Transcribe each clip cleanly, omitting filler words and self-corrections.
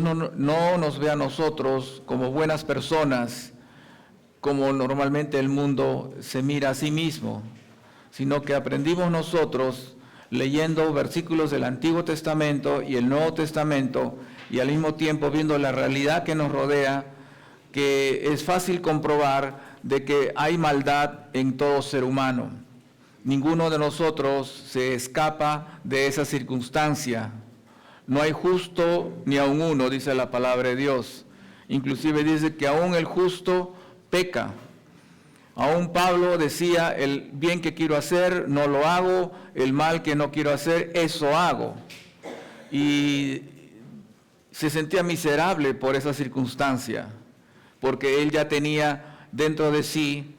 Dios no nos ve a nosotros como buenas personas, como normalmente el mundo se mira a sí mismo, sino que aprendimos nosotros leyendo versículos del Antiguo Testamento y el Nuevo Testamento, y al mismo tiempo viendo la realidad que nos rodea, que es fácil comprobar de que hay maldad en todo ser humano. Ninguno de nosotros se escapa de esa circunstancia. No hay justo ni aun uno, dice la palabra de Dios. Inclusive dice que aún el justo peca. Aún Pablo decía, el bien que quiero hacer no lo hago, el mal que no quiero hacer, eso hago. Y se sentía miserable por esa circunstancia, porque él ya tenía dentro de sí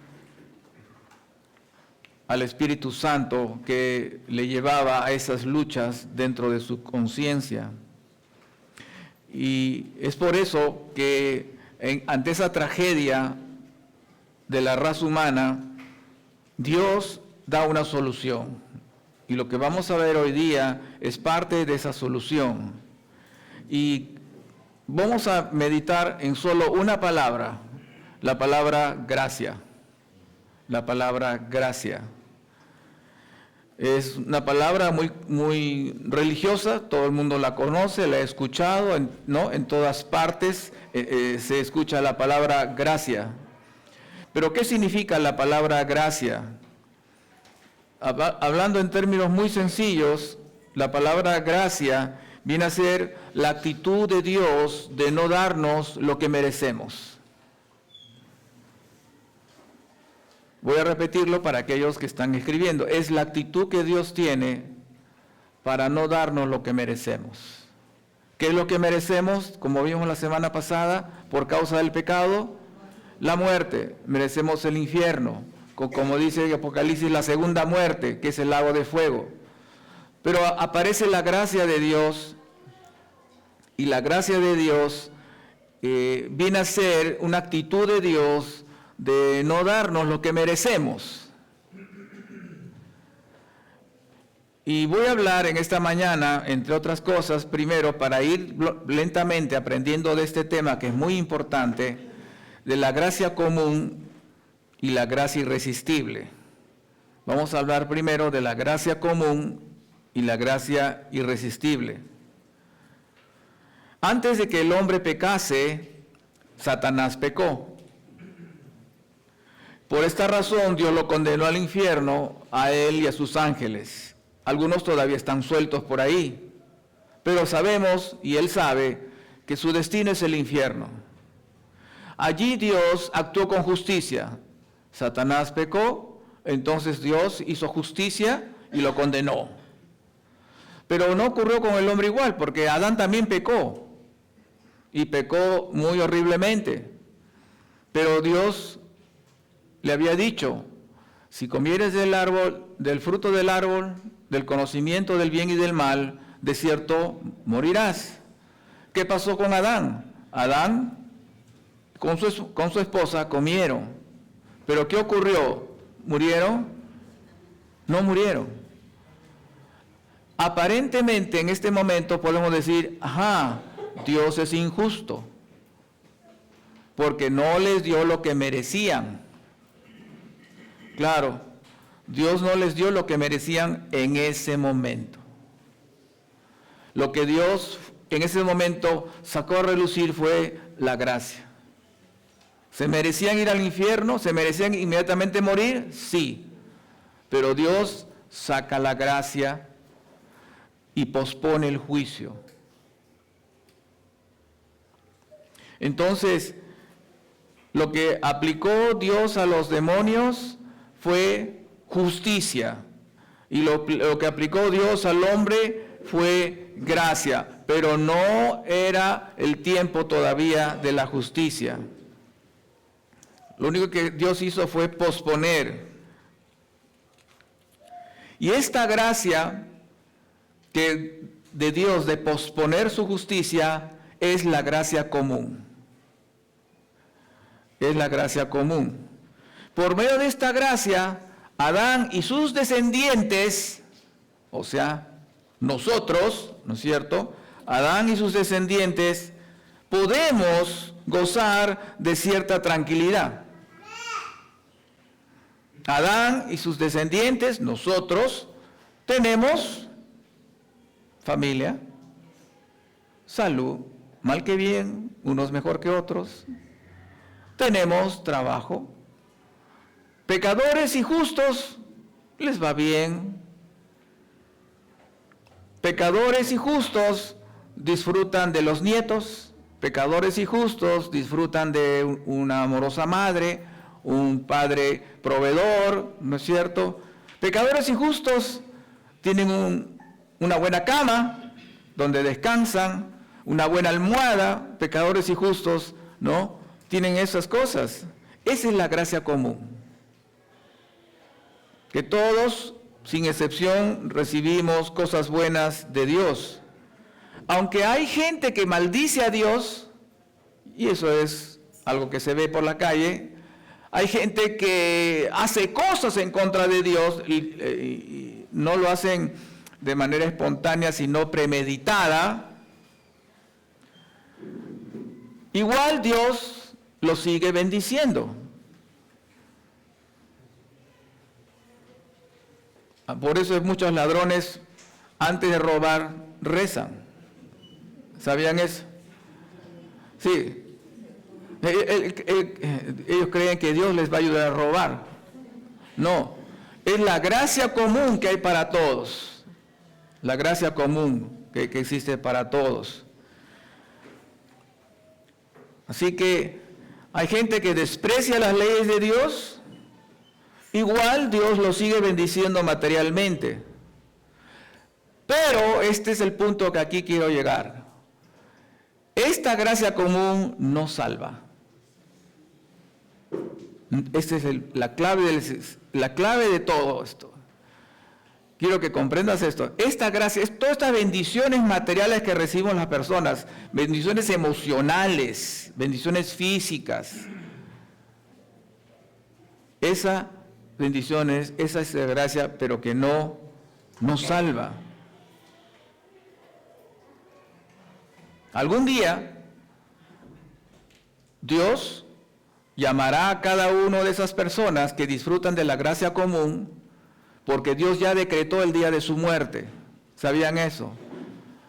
al Espíritu Santo que le llevaba a esas luchas dentro de su conciencia. Y es por eso que ante esa tragedia de la raza humana, Dios da una solución. Y lo que vamos a ver hoy día es parte de esa solución. Y vamos a meditar en solo una palabra, la palabra gracia. La palabra gracia. Es una palabra muy religiosa, todo el mundo la conoce, la ha escuchado, ¿no? En todas partes se escucha la palabra gracia. Pero ¿qué significa la palabra gracia? Hablando en términos muy sencillos, la palabra gracia viene a ser la actitud de Dios de no darnos lo que merecemos. Voy a repetirlo para aquellos que están escribiendo. Es la actitud que Dios tiene para no darnos lo que merecemos. ¿Qué es lo que merecemos? Como vimos la semana pasada, por causa del pecado, la muerte. Merecemos el infierno, como dice Apocalipsis, la segunda muerte, que es el lago de fuego. Pero aparece la gracia de Dios, y la gracia de Dios viene a ser una actitud de Dios de no darnos lo que merecemos. Y voy a hablar en esta mañana, entre otras cosas, primero para ir lentamente aprendiendo de este tema que es muy importante, de la gracia común y la gracia irresistible. Vamos a hablar primero de la gracia común y la gracia irresistible. Antes de que el hombre pecase, Satanás pecó. Por esta razón Dios lo condenó al infierno, a él y a sus ángeles. Algunos todavía están sueltos por ahí, pero sabemos, y él sabe, que su destino es el infierno. Allí Dios actuó con justicia. Satanás pecó, entonces Dios hizo justicia y lo condenó. Pero no ocurrió con el hombre igual, porque Adán también pecó, y pecó muy horriblemente. Pero Dios le había dicho, si comieres del fruto del árbol, del conocimiento del bien y del mal, de cierto morirás. ¿Qué pasó con Adán? Adán con su esposa comieron. ¿Pero qué ocurrió? ¿Murieron? No murieron. Aparentemente en este momento podemos decir, ajá, Dios es injusto, porque no les dio lo que merecían. Claro, Dios no les dio lo que merecían en ese momento. Lo que Dios en ese momento sacó a relucir fue la gracia. ¿Se merecían ir al infierno? ¿Se merecían inmediatamente morir? Sí. Pero Dios saca la gracia y pospone el juicio. Entonces, lo que aplicó Dios a los demonios fue justicia, y lo que aplicó Dios al hombre fue gracia, pero no era el tiempo todavía de la justicia. Lo único que Dios hizo fue posponer. Y esta gracia de Dios de posponer su justicia es la gracia común. Es la gracia común. Por medio de esta gracia, Adán y sus descendientes, o sea, nosotros, ¿no es cierto? Adán y sus descendientes podemos gozar de cierta tranquilidad. Adán y sus descendientes, nosotros, tenemos familia, salud, mal que bien, unos mejor que otros. Tenemos trabajo. Pecadores y justos, les va bien. Pecadores y justos disfrutan de los nietos. Pecadores y justos disfrutan de una amorosa madre, un padre proveedor, ¿no es cierto? Pecadores y justos tienen una buena cama donde descansan, una buena almohada. Pecadores y justos, ¿no? Tienen esas cosas. Esa es la gracia común. Que todos, sin excepción, recibimos cosas buenas de Dios. Aunque hay gente que maldice a Dios, y eso es algo que se ve por la calle, hay gente que hace cosas en contra de Dios y no lo hacen de manera espontánea, sino premeditada. Igual Dios lo sigue bendiciendo. Por eso muchos ladrones, antes de robar, rezan. ¿Sabían eso? Sí. Ellos creen que Dios les va a ayudar a robar. No, es la gracia común que hay para todos. La gracia común que existe para todos. Así que hay gente que desprecia las leyes de Dios, igual Dios lo sigue bendiciendo materialmente. Pero este es el punto que aquí quiero llegar. Esta gracia común no salva. Esta es la clave de todo esto. Quiero que comprendas esto. Esta gracia, todas estas bendiciones materiales que recibimos las personas, bendiciones emocionales, bendiciones físicas, esa es la gracia, pero que no salva. Algún día, Dios llamará a cada una de esas personas que disfrutan de la gracia común, porque Dios ya decretó el día de su muerte. ¿Sabían eso?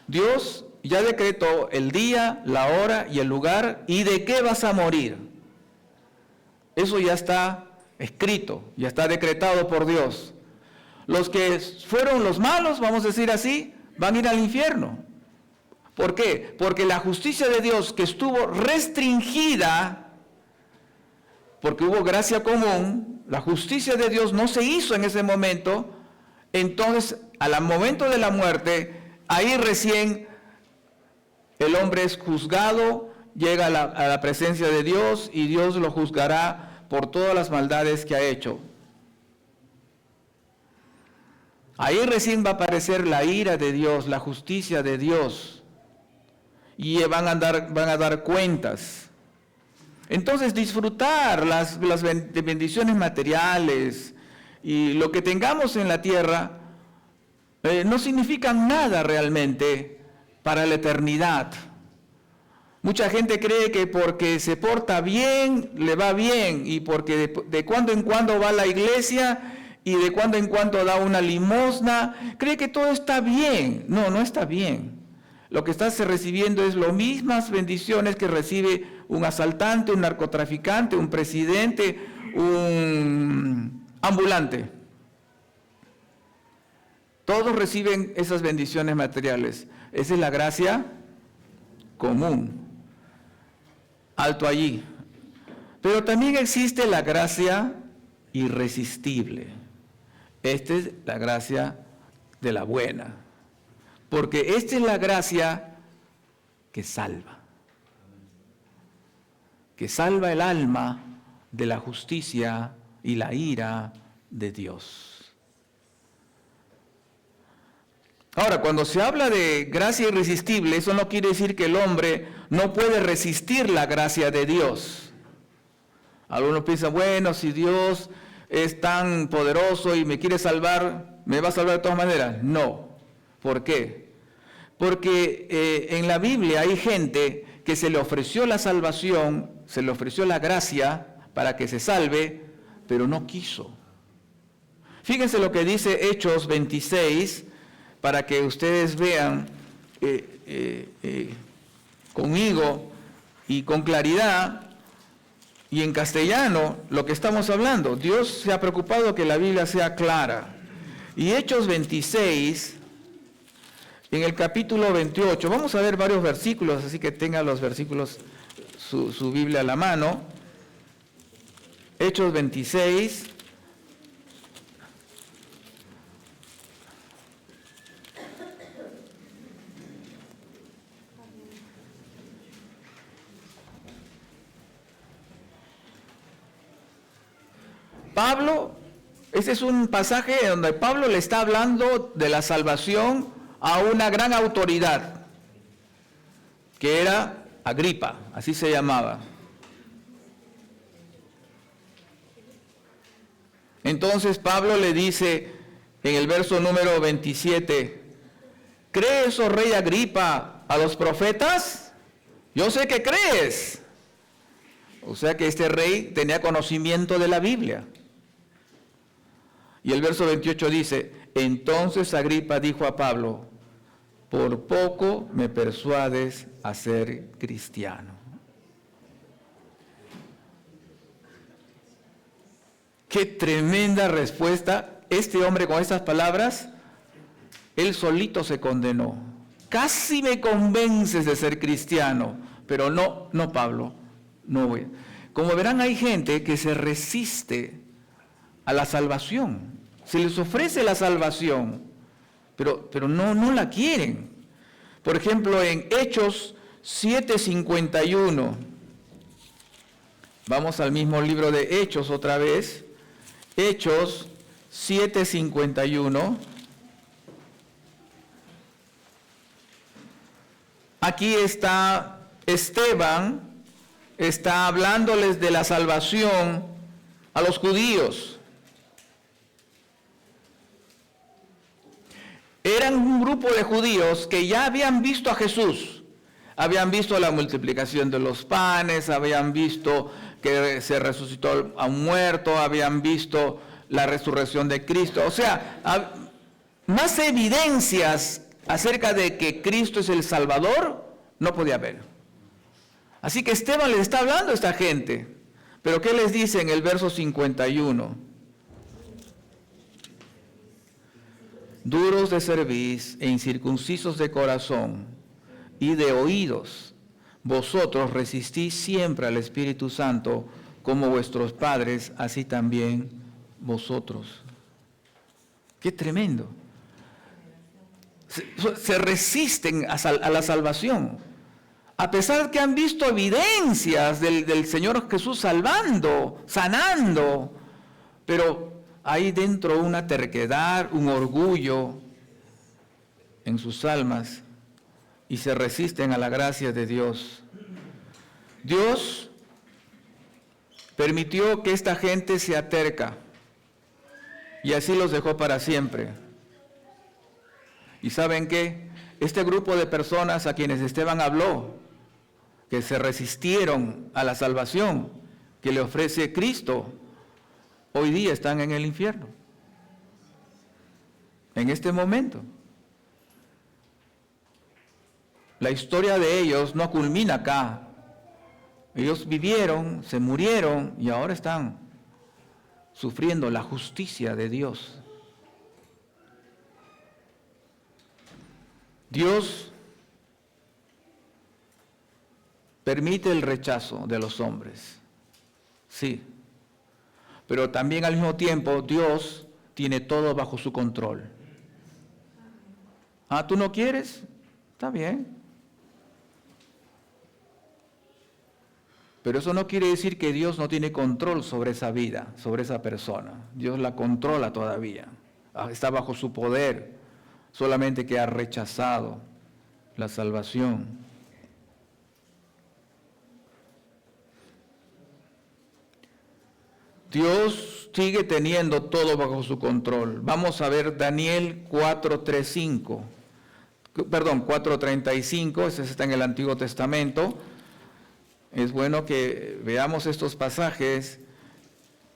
Dios ya decretó el día, la hora y el lugar y de qué vas a morir. Eso ya está escrito, ya está decretado por Dios. Los que fueron los malos, vamos a decir así, van a ir al infierno. ¿Por qué? Porque la justicia de Dios que estuvo restringida, porque hubo gracia común, la justicia de Dios no se hizo en ese momento, entonces al momento de la muerte, ahí recién el hombre es juzgado, llega a la presencia de Dios y Dios lo juzgará por todas las maldades que ha hecho. Ahí recién va a aparecer la ira de Dios, la justicia de Dios. Y van a dar cuentas. Entonces disfrutar las bendiciones materiales y lo que tengamos en la tierra no significan nada realmente para la eternidad. Mucha gente cree que porque se porta bien, le va bien, y porque de cuando en cuando va a la iglesia y de cuando en cuando da una limosna, cree que todo está bien. No, no está bien. Lo que estás recibiendo es las mismas bendiciones que recibe un asaltante, un narcotraficante, un presidente, un ambulante. Todos reciben esas bendiciones materiales. Esa es la gracia común. Alto allí. Pero también existe la gracia irresistible. Esta es la gracia de la buena. Porque esta es la gracia que salva el alma de la justicia y la ira de Dios. Ahora, cuando se habla de gracia irresistible, eso no quiere decir que el hombre no puede resistir la gracia de Dios. Algunos piensan, bueno, si Dios es tan poderoso y me quiere salvar, ¿me va a salvar de todas maneras? No. ¿Por qué? Porque en la Biblia hay gente que se le ofreció la salvación, se le ofreció la gracia para que se salve, pero no quiso. Fíjense lo que dice Hechos 26, para que ustedes vean conmigo y con claridad y en castellano lo que estamos hablando. Dios se ha preocupado que la Biblia sea clara. Y Hechos 26, en el capítulo 28, vamos a ver varios versículos, así que tengan los versículos, su Biblia a la mano. Hechos 26. Pablo, ese es un pasaje donde Pablo le está hablando de la salvación a una gran autoridad, que era Agripa, así se llamaba. Entonces Pablo le dice en el verso número 27, ¿crees, oh rey Agripa, a los profetas? Yo sé que crees. O sea que este rey tenía conocimiento de la Biblia. Y el verso 28 dice, entonces Agripa dijo a Pablo, por poco me persuades a ser cristiano. Qué tremenda respuesta. Este hombre con estas palabras, él solito se condenó. Casi me convences de ser cristiano, pero no Pablo, no voy. Como verán, hay gente que se resiste a la salvación. Se les ofrece la salvación, pero no la quieren. Por ejemplo, en Hechos 7:51, vamos al mismo libro de Hechos otra vez, Hechos 7:51. Aquí está Esteban, está hablándoles de la salvación a los judíos. Eran un grupo de judíos que ya habían visto a Jesús, habían visto la multiplicación de los panes, habían visto que se resucitó a un muerto, habían visto la resurrección de Cristo. O sea, más evidencias acerca de que Cristo es el Salvador no podía haber. Así que Esteban les está hablando a esta gente. Pero ¿qué les dice en el verso 51? Duros de cerviz e incircuncisos de corazón y de oídos, vosotros resistís siempre al Espíritu Santo, como vuestros padres, así también vosotros. ¡Qué tremendo! Se resisten a la salvación, a pesar que han visto evidencias del Señor Jesús salvando, sanando, pero hay dentro una terquedad, un orgullo en sus almas y se resisten a la gracia de Dios. Dios permitió que esta gente se aterca y así los dejó para siempre. ¿Y saben qué? Este grupo de personas a quienes Esteban habló, que se resistieron a la salvación que le ofrece Cristo, hoy día están en el infierno. En este momento. La historia de ellos no culmina acá. Ellos vivieron, se murieron y ahora están sufriendo la justicia de Dios. Dios permite el rechazo de los hombres. Sí. Pero también al mismo tiempo Dios tiene todo bajo su control. Ah, ¿tú no quieres? Está bien. Pero eso no quiere decir que Dios no tiene control sobre esa vida, sobre esa persona. Dios la controla todavía. Está bajo su poder, solamente que ha rechazado la salvación. Dios sigue teniendo todo bajo su control. Vamos a ver Daniel 4:35. Perdón, 4:35, ese está en el Antiguo Testamento. Es bueno que veamos estos pasajes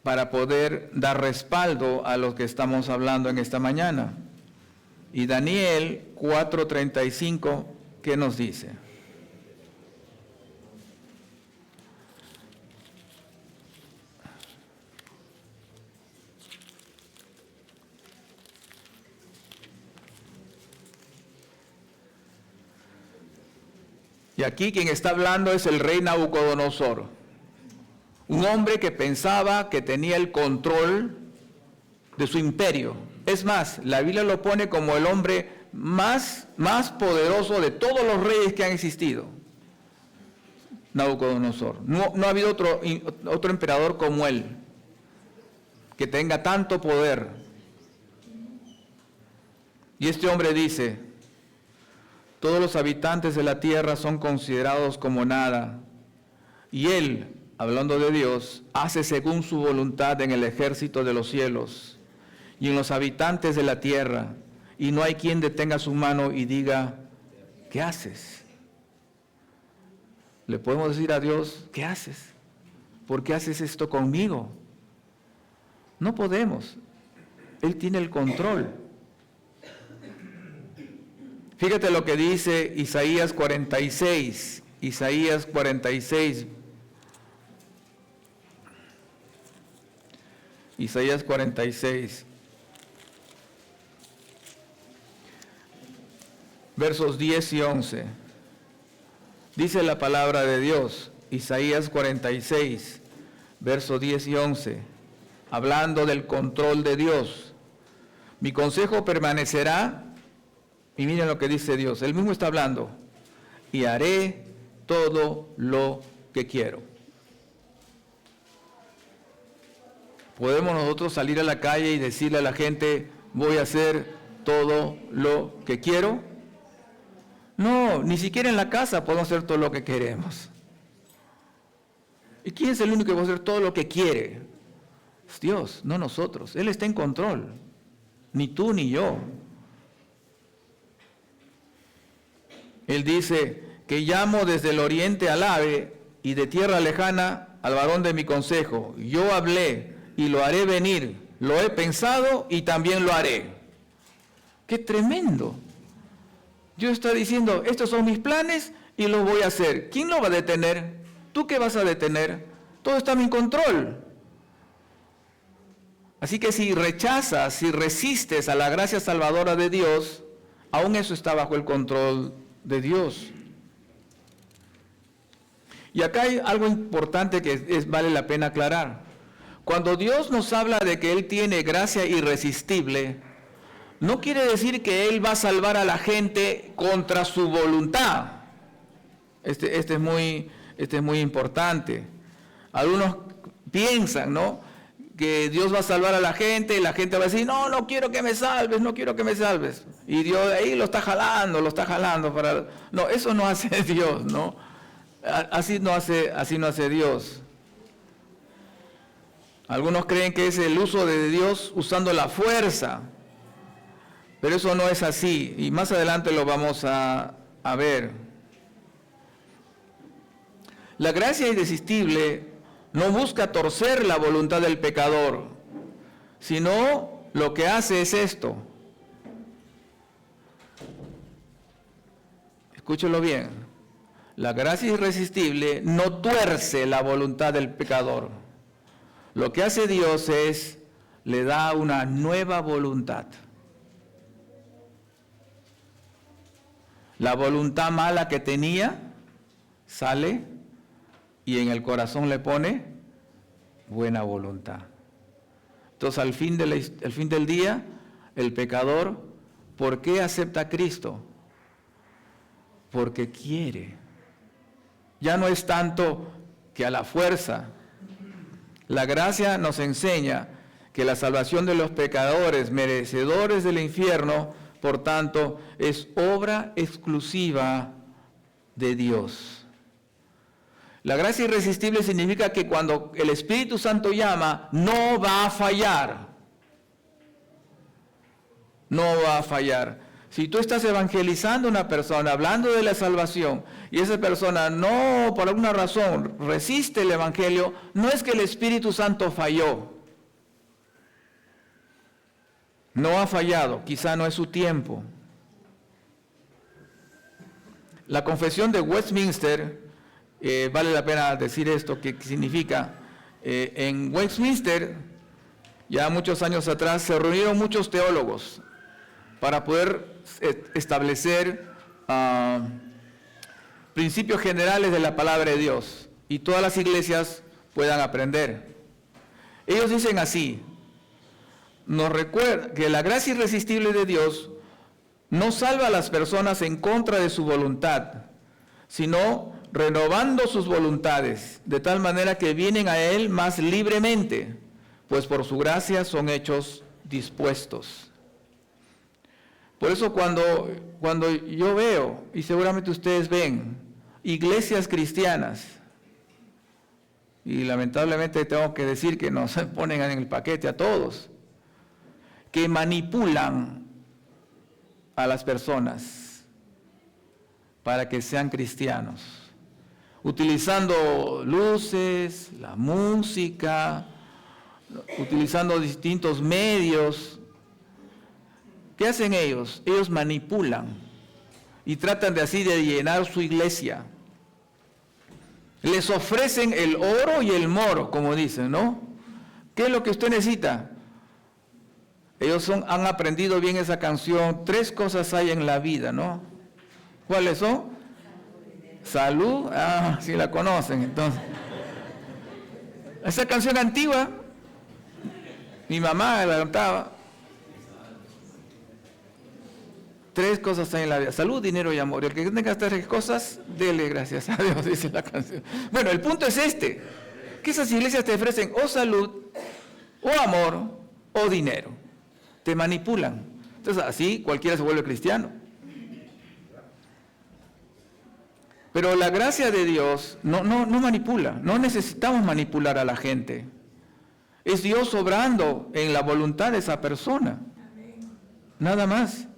para poder dar respaldo a lo que estamos hablando en esta mañana. Y Daniel 4:35, ¿qué nos dice? Y aquí quien está hablando es el rey Nabucodonosor, un hombre que pensaba que tenía el control de su imperio. Es más, la Biblia lo pone como el hombre más poderoso de todos los reyes que han existido. Nabucodonosor. No ha habido otro emperador como él, que tenga tanto poder. Y este hombre dice: todos los habitantes de la tierra son considerados como nada. Y él, hablando de Dios, hace según su voluntad en el ejército de los cielos y en los habitantes de la tierra. Y no hay quien detenga su mano y diga: ¿qué haces? Le podemos decir a Dios: ¿qué haces? ¿Por qué haces esto conmigo? No podemos. Él tiene el control. Fíjate lo que dice Isaías 46. Isaías 46. Isaías 46. Versos 10 y 11. Dice la palabra de Dios, Isaías 46, versos 10 y 11, hablando del control de Dios. Mi consejo permanecerá, y miren lo que dice Dios, Él mismo está hablando, y haré todo lo que quiero. ¿Podemos nosotros salir a la calle y decirle a la gente: voy a hacer todo lo que quiero? No, ni siquiera en la casa podemos hacer todo lo que queremos. ¿Y quién es el único que va a hacer todo lo que quiere? Es Dios, no nosotros. Él está en control. Ni tú ni yo. Él dice que llamo desde el oriente al ave y de tierra lejana al varón de mi consejo. Yo hablé y lo haré venir. Lo he pensado y también lo haré. ¡Qué tremendo! Dios está diciendo: estos son mis planes y los voy a hacer. ¿Quién lo va a detener? ¿Tú qué vas a detener? Todo está en mi control. Así que si rechazas, si resistes a la gracia salvadora de Dios, aún eso está bajo el control de Dios. Y acá hay algo importante que vale la pena aclarar. Cuando Dios nos habla de que Él tiene gracia irresistible, no quiere decir que Él va a salvar a la gente contra su voluntad. Este es muy importante. Algunos piensan, ¿no?, que Dios va a salvar a la gente y la gente va a decir: no quiero que me salves, no quiero que me salves. Y Dios ahí lo está jalando para... No, eso no hace Dios, ¿no? Así no hace Dios. Algunos creen que es el uso de Dios usando la fuerza. Pero eso no es así, y más adelante lo vamos a ver. La gracia irresistible no busca torcer la voluntad del pecador, sino lo que hace es esto. Escúchelo bien. La gracia irresistible no tuerce la voluntad del pecador. Lo que hace Dios es, le da una nueva voluntad. La voluntad mala que tenía sale y en el corazón le pone buena voluntad. Entonces al fin del día, el pecador, ¿por qué acepta a Cristo? Porque quiere. Ya no es tanto que a la fuerza. La gracia nos enseña que la salvación de los pecadores, merecedores del infierno, por tanto, es obra exclusiva de Dios. La gracia irresistible significa que cuando el Espíritu Santo llama, no va a fallar. No va a fallar. Si tú estás evangelizando a una persona, hablando de la salvación, y esa persona no, por alguna razón, resiste el evangelio, no es que el Espíritu Santo falló. No ha fallado, quizá no es su tiempo. La confesión de Westminster, vale la pena decir esto, que significa, en Westminster, ya muchos años atrás, se reunieron muchos teólogos para poder establecer principios generales de la palabra de Dios y todas las iglesias puedan aprender. Ellos dicen así: nos recuerda que la gracia irresistible de Dios no salva a las personas en contra de su voluntad, sino renovando sus voluntades, de tal manera que vienen a Él más libremente, pues por su gracia son hechos dispuestos. Por eso cuando yo veo, y seguramente ustedes ven, iglesias cristianas, y lamentablemente tengo que decir que nos ponen en el paquete a todos, que manipulan a las personas para que sean cristianos, utilizando luces, la música, utilizando distintos medios. ¿Qué hacen ellos? Ellos manipulan y tratan de así de llenar su iglesia. Les ofrecen el oro y el moro, como dicen, ¿no? ¿Qué es lo que usted necesita? Ellos han aprendido bien esa canción. 3 cosas hay en la vida, ¿no? ¿Cuáles son? Salud. Ah, sí la conocen, entonces. Esa canción antigua, mi mamá la cantaba. 3 cosas hay en la vida: salud, dinero y amor. Y el que tenga estas 3 cosas, dele gracias a Dios, dice la canción. Bueno, el punto es este: que esas iglesias te ofrecen o salud, o amor, o dinero. Te manipulan. Entonces así cualquiera se vuelve cristiano. Pero la gracia de Dios no manipula. No necesitamos manipular a la gente. Es Dios obrando en la voluntad de esa persona. Nada más.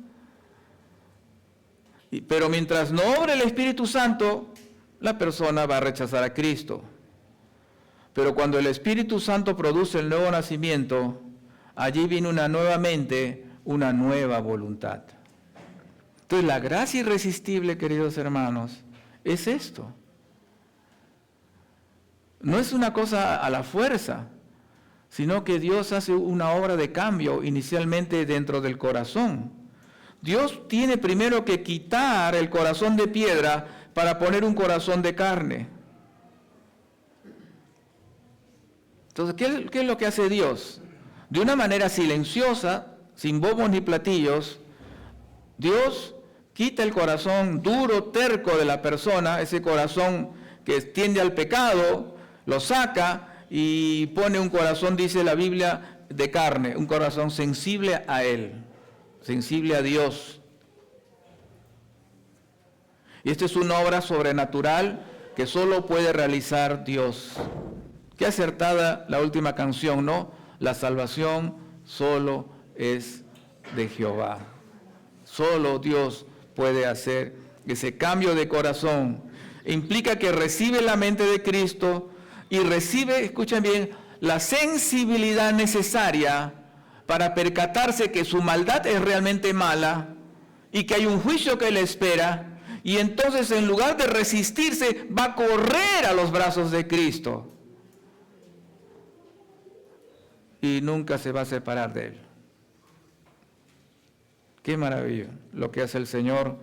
Pero mientras no obre el Espíritu Santo, la persona va a rechazar a Cristo. Pero cuando el Espíritu Santo produce el nuevo nacimiento, allí viene una nueva mente, una nueva voluntad. Entonces la gracia irresistible, queridos hermanos, es esto. No es una cosa a la fuerza, sino que Dios hace una obra de cambio inicialmente dentro del corazón. Dios tiene primero que quitar el corazón de piedra para poner un corazón de carne. Entonces, ¿qué es lo que hace Dios? De una manera silenciosa, sin bombos ni platillos, Dios quita el corazón duro, terco de la persona, ese corazón que tiende al pecado, lo saca y pone un corazón, dice la Biblia, de carne, un corazón sensible a Él, sensible a Dios. Y esta es una obra sobrenatural que solo puede realizar Dios. Qué acertada la última canción, ¿no? La salvación solo es de Jehová. Solo Dios puede hacer ese cambio de corazón. Implica que recibe la mente de Cristo y recibe, escuchen bien, la sensibilidad necesaria para percatarse que su maldad es realmente mala y que hay un juicio que le espera, y entonces en lugar de resistirse va a correr a los brazos de Cristo y nunca se va a separar de Él. Qué maravilla lo que hace el Señor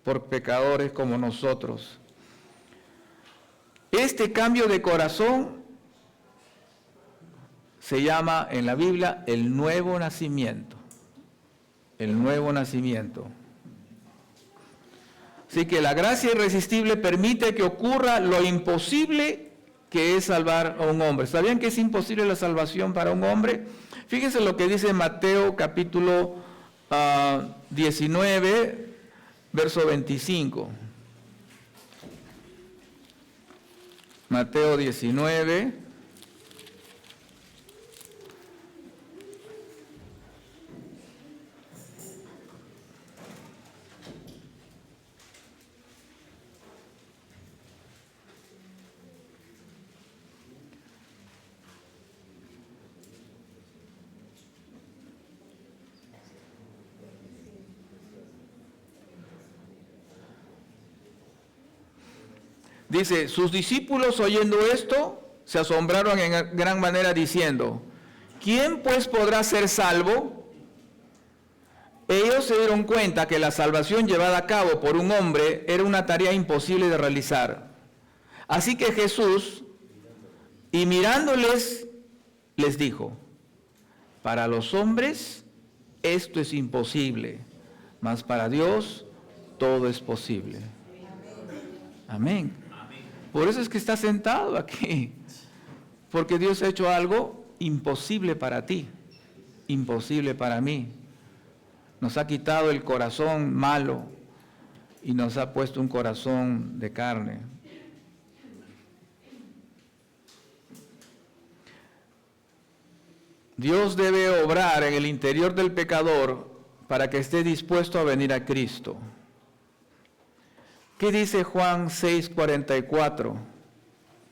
por pecadores como nosotros. Este cambio de corazón se llama en la Biblia el nuevo nacimiento. El nuevo nacimiento. Así que la gracia irresistible permite que ocurra lo imposible, que es salvar a un hombre. ¿Sabían que es imposible la salvación para un hombre? Fíjense lo que dice Mateo capítulo 19, verso 25. Mateo 19. Dice, sus discípulos oyendo esto, se asombraron en gran manera diciendo, ¿quién pues podrá ser salvo? Ellos se dieron cuenta que la salvación llevada a cabo por un hombre era una tarea imposible de realizar. Así que Jesús, y mirándoles, les dijo, para los hombres esto es imposible, mas para Dios todo es posible. Amén. Por eso es que estás sentado aquí, porque Dios ha hecho algo imposible para ti, imposible para mí. Nos ha quitado el corazón malo y nos ha puesto un corazón de carne. Dios debe obrar en el interior del pecador para que esté dispuesto a venir a Cristo. ¿Qué dice Juan 6:44?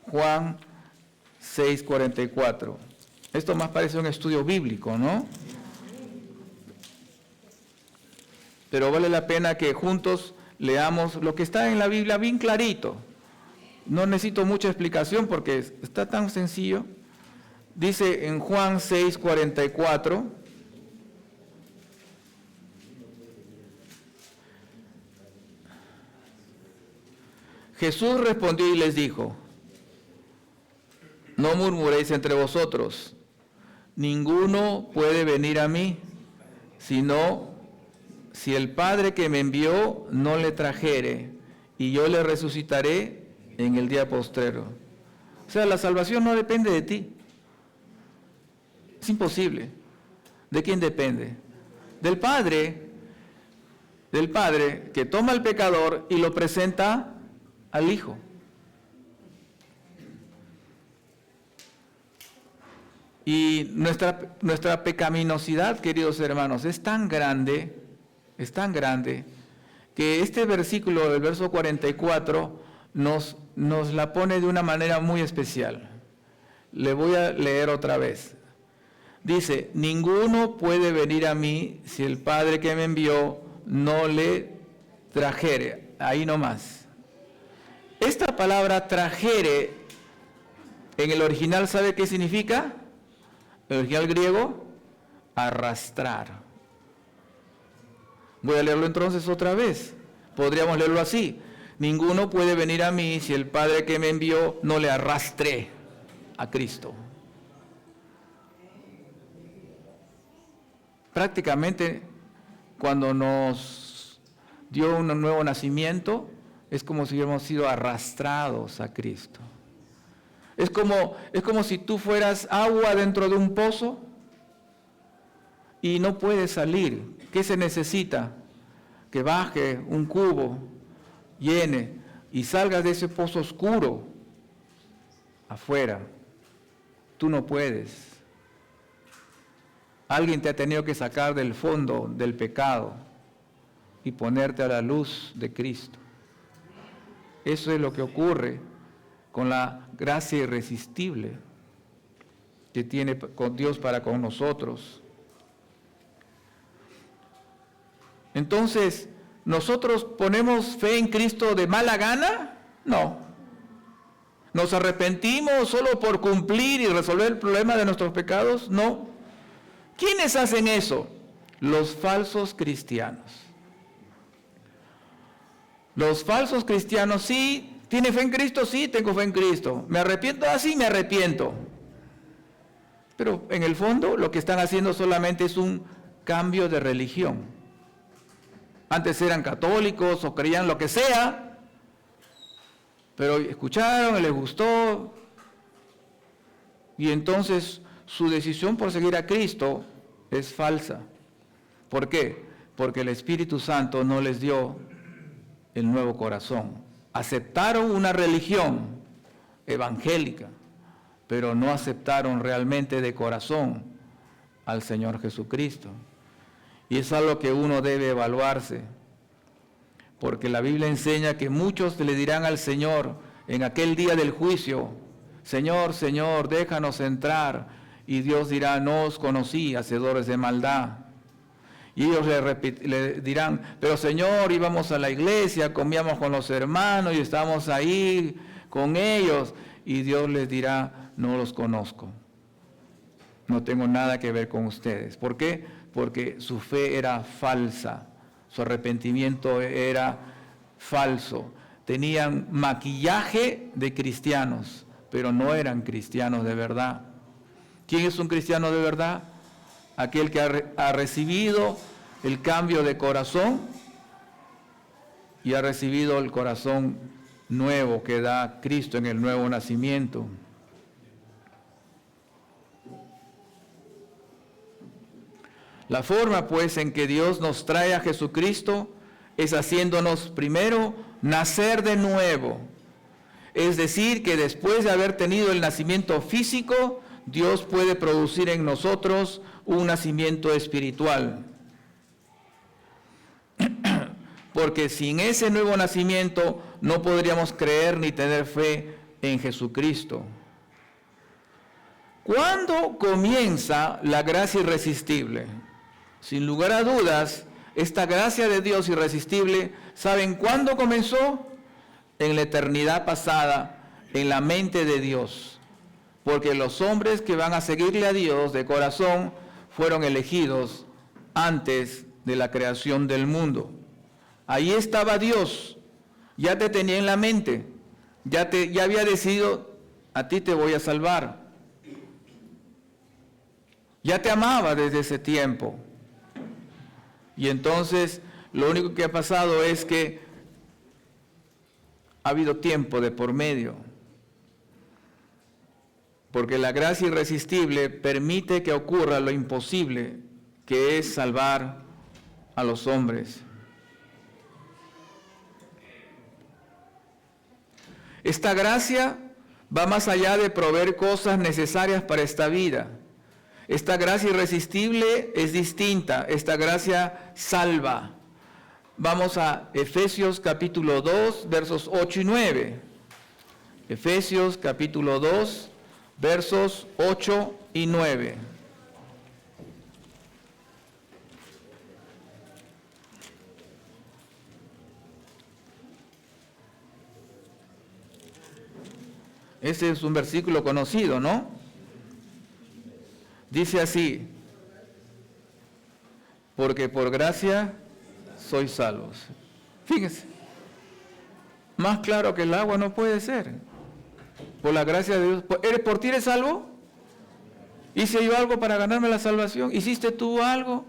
Juan 6:44. Esto más parece un estudio bíblico, ¿no? Pero vale la pena que juntos leamos lo que está en la Biblia bien clarito. No necesito mucha explicación porque está tan sencillo. Dice en Juan 6:44, Jesús respondió y les dijo, no murmuréis entre vosotros, ninguno puede venir a mí, sino si el Padre que me envió no le trajere, y yo le resucitaré en el día postrero. O sea, la salvación no depende de ti. Es imposible. ¿De quién depende? Del Padre que toma al pecador y lo presenta al Hijo. Y nuestra pecaminosidad, queridos hermanos, es tan grande, que este versículo, el verso 44, nos la pone de una manera muy especial. Le voy a leer otra vez. Dice, ninguno puede venir a mí si el Padre que me envió no le trajere. Ahí nomás. Esta palabra trajere, en el original, ¿sabe qué significa? El original griego, arrastrar. Voy a leerlo entonces otra vez. Podríamos leerlo así. Ninguno puede venir a mí si el Padre que me envió no le arrastre a Cristo. Prácticamente, cuando nos dio un nuevo nacimiento, es como si hubiéramos sido arrastrados a Cristo. Es como si tú fueras agua dentro de un pozo y no puedes salir. ¿Qué se necesita? Que baje un cubo, llene y salgas de ese pozo oscuro afuera. Tú no puedes. Alguien te ha tenido que sacar del fondo del pecado y ponerte a la luz de Cristo. Eso es lo que ocurre con la gracia irresistible que tiene con Dios para con nosotros. Entonces, ¿nosotros ponemos fe en Cristo de mala gana? No. ¿Nos arrepentimos solo por cumplir y resolver el problema de nuestros pecados? No. ¿Quiénes hacen eso? Los falsos cristianos. Los falsos cristianos, sí, ¿tiene fe en Cristo? Sí, tengo fe en Cristo. ¿Me arrepiento? Ah, sí, me arrepiento. Pero en el fondo lo que están haciendo solamente es un cambio de religión. Antes eran católicos o creían lo que sea, pero escucharon y les gustó, y entonces su decisión por seguir a Cristo es falsa. ¿Por qué? Porque el Espíritu Santo no les dio el nuevo corazón. Aceptaron una religión evangélica, pero no aceptaron realmente de corazón al Señor Jesucristo. Y es algo que uno debe evaluarse, porque la Biblia enseña que muchos le dirán al Señor en aquel día del juicio, Señor, Señor, déjanos entrar. Y Dios dirá, no os conocí, hacedores de maldad. Y ellos le dirán, pero Señor, íbamos a la iglesia, comíamos con los hermanos y estábamos ahí con ellos. Y Dios les dirá, no los conozco. No tengo nada que ver con ustedes. ¿Por qué? Porque su fe era falsa. Su arrepentimiento era falso. Tenían maquillaje de cristianos, pero no eran cristianos de verdad. ¿Quién es un cristiano de verdad? Aquel que ha recibido el cambio de corazón y ha recibido el corazón nuevo que da Cristo en el nuevo nacimiento. La forma, pues, en que Dios nos trae a Jesucristo es haciéndonos primero nacer de nuevo. Es decir, que después de haber tenido el nacimiento físico, Dios puede producir en nosotros un nacimiento espiritual. Porque sin ese nuevo nacimiento no podríamos creer ni tener fe en Jesucristo. ¿Cuándo comienza la gracia irresistible? Sin lugar a dudas, esta gracia de Dios irresistible, ¿saben cuándo comenzó? En la eternidad pasada, en la mente de Dios. Porque los hombres que van a seguirle a Dios de corazón fueron elegidos antes de la creación del mundo. Ahí estaba Dios, ya te tenía en la mente, ya había decidido, a ti te voy a salvar. Ya te amaba desde ese tiempo. Y entonces lo único que ha pasado es que ha habido tiempo de por medio. Porque la gracia irresistible permite que ocurra lo imposible, que es salvar a los hombres. Esta gracia va más allá de proveer cosas necesarias para esta vida. Esta gracia irresistible es distinta. Esta gracia salva. Vamos a Efesios capítulo 2, versos 8 y 9. Efesios capítulo 2, versos 8 y 9. Ese es un versículo conocido, ¿no? Dice así, porque por gracia sois salvos. Fíjense, más claro que el agua no puede ser. Por la gracia de Dios. ¿Por ti eres salvo? ¿Hice yo algo para ganarme la salvación? ¿Hiciste tú algo?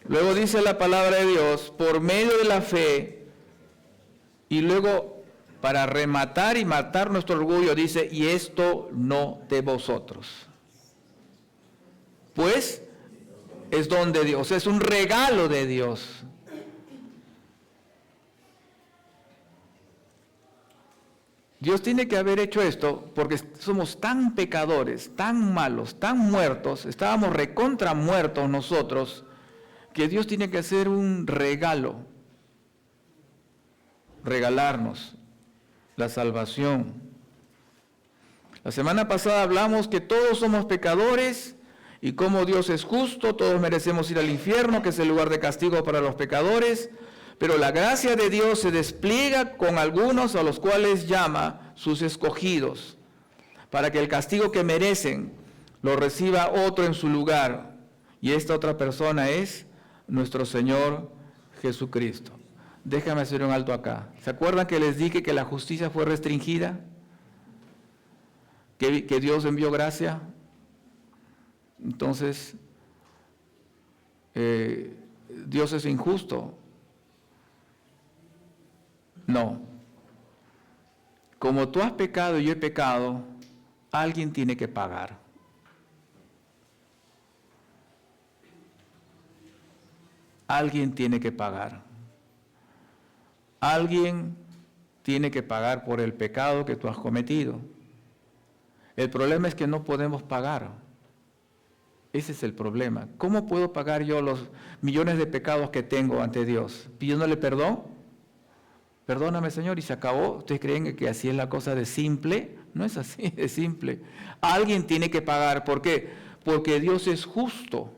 Luego dice la palabra de Dios, por medio de la fe, y luego para rematar y matar nuestro orgullo, dice, y esto no de vosotros. Pues es don de Dios, es un regalo de Dios. Dios tiene que haber hecho esto porque somos tan pecadores, tan malos, tan muertos, estábamos recontra muertos nosotros, que Dios tiene que hacer un regalo, regalarnos la salvación. La semana pasada hablamos que todos somos pecadores y como Dios es justo, todos merecemos ir al infierno, que es el lugar de castigo para los pecadores, pero la gracia de Dios se despliega con algunos a los cuales llama sus escogidos, para que el castigo que merecen lo reciba otro en su lugar, y esta otra persona es nuestro Señor Jesucristo. Déjame hacer un alto acá. ¿Se acuerdan que les dije que la justicia fue restringida? ¿Que Dios envió gracia? Entonces, ¿Dios es injusto? No. Como tú has pecado y yo he pecado, alguien tiene que pagar. Alguien tiene que pagar. Alguien tiene que pagar por el pecado que tú has cometido. El problema es que no podemos pagar. Ese es el problema. ¿Cómo puedo pagar yo los millones de pecados que tengo ante Dios? ¿Pidiéndole perdón? Perdóname, Señor, y se acabó. ¿Ustedes creen que así es la cosa de simple? No es así, es simple. Alguien tiene que pagar. ¿Por qué? Porque Dios es justo.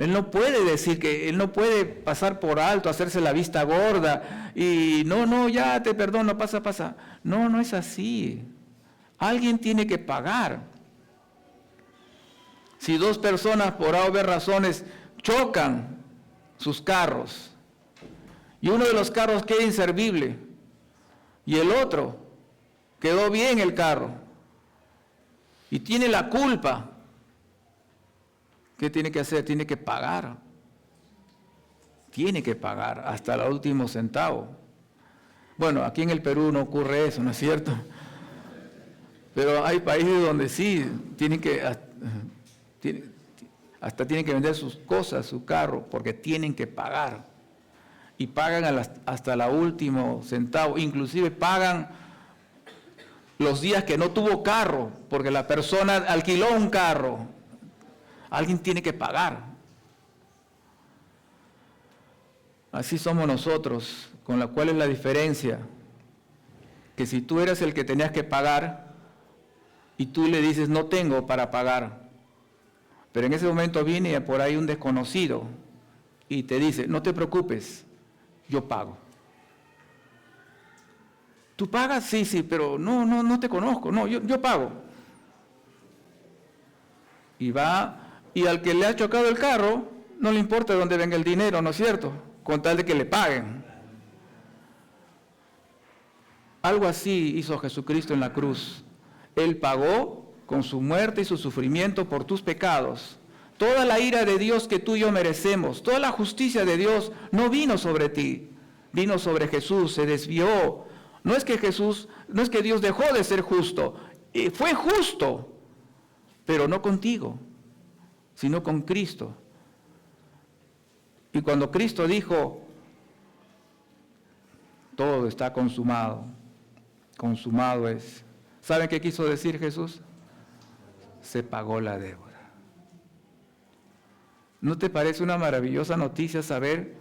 Él no puede decir que, Él no puede pasar por alto, hacerse la vista gorda y no, ya te perdono, pasa. No es así. Alguien tiene que pagar. Si dos personas por A o B razones chocan sus carros y uno de los carros queda inservible y el otro quedó bien el carro y tiene la culpa, ¿qué tiene que hacer? Tiene que pagar. Tiene que pagar hasta el último centavo. Bueno, aquí en el Perú no ocurre eso, ¿no es cierto? Pero hay países donde sí, hasta tienen que vender sus cosas, su carro, porque tienen que pagar. Y pagan hasta el último centavo. Inclusive pagan los días que no tuvo carro, porque la persona alquiló un carro. Alguien tiene que pagar. Así somos nosotros, con la cual es la diferencia. Que si tú eres el que tenías que pagar y tú le dices no tengo para pagar, pero en ese momento viene por ahí un desconocido y te dice no te preocupes, yo pago. ¿Tú pagas? Sí, pero no te conozco, no, yo pago. Y va, y al que le ha chocado el carro, no le importa de dónde venga el dinero, ¿no es cierto? Con tal de que le paguen. Algo así hizo Jesucristo en la cruz. Él pagó con su muerte y su sufrimiento por tus pecados. Toda la ira de Dios que tú y yo merecemos, toda la justicia de Dios no vino sobre ti, vino sobre Jesús, se desvió. No es que Dios dejó de ser justo, fue justo, pero no contigo, sino con Cristo. Y cuando Cristo dijo, todo está consumado, consumado es. ¿Saben qué quiso decir Jesús? Se pagó la deuda. ¿No te parece una maravillosa noticia saber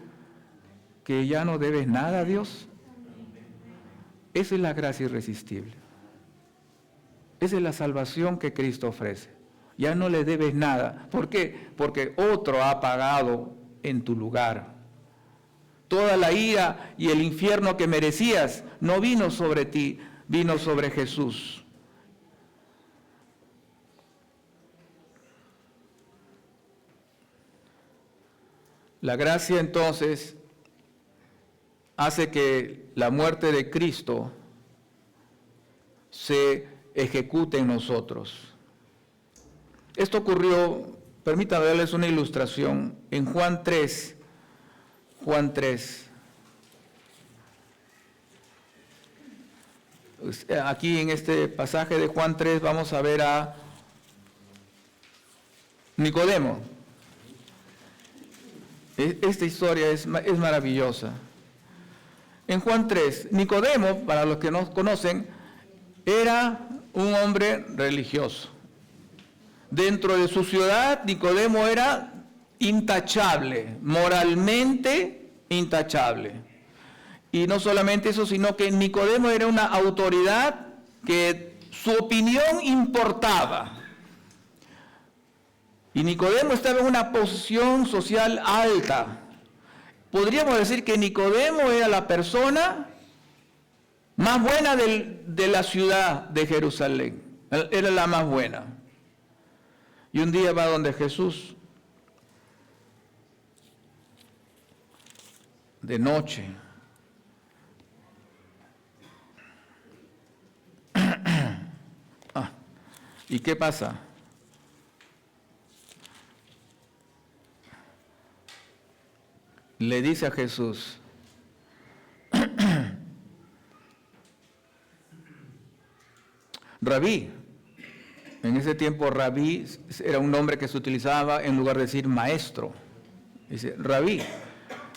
que ya no debes nada a Dios? Esa es la gracia irresistible. Esa es la salvación que Cristo ofrece. Ya no le debes nada. ¿Por qué? Porque otro ha pagado en tu lugar. Toda la ira y el infierno que merecías no vino sobre ti, vino sobre Jesús. La gracia entonces hace que la muerte de Cristo se ejecute en nosotros. Esto ocurrió, permítanme darles una ilustración, en Juan 3. Juan 3. Aquí en este pasaje de Juan 3 vamos a ver a Nicodemo. Esta historia es maravillosa. En Juan 3, Nicodemo, para los que no conocen, era un hombre religioso. Dentro de su ciudad, Nicodemo era intachable, moralmente intachable. Y no solamente eso, sino que Nicodemo era una autoridad que su opinión importaba. Y Nicodemo estaba en una posición social alta. Podríamos decir que Nicodemo era la persona más buena de la ciudad de Jerusalén. Era la más buena. Y un día va donde Jesús, de noche. ¿Y qué pasa? Le dice a Jesús, Rabí. En ese tiempo Rabí era un nombre que se utilizaba en lugar de decir maestro. Dice, Rabí,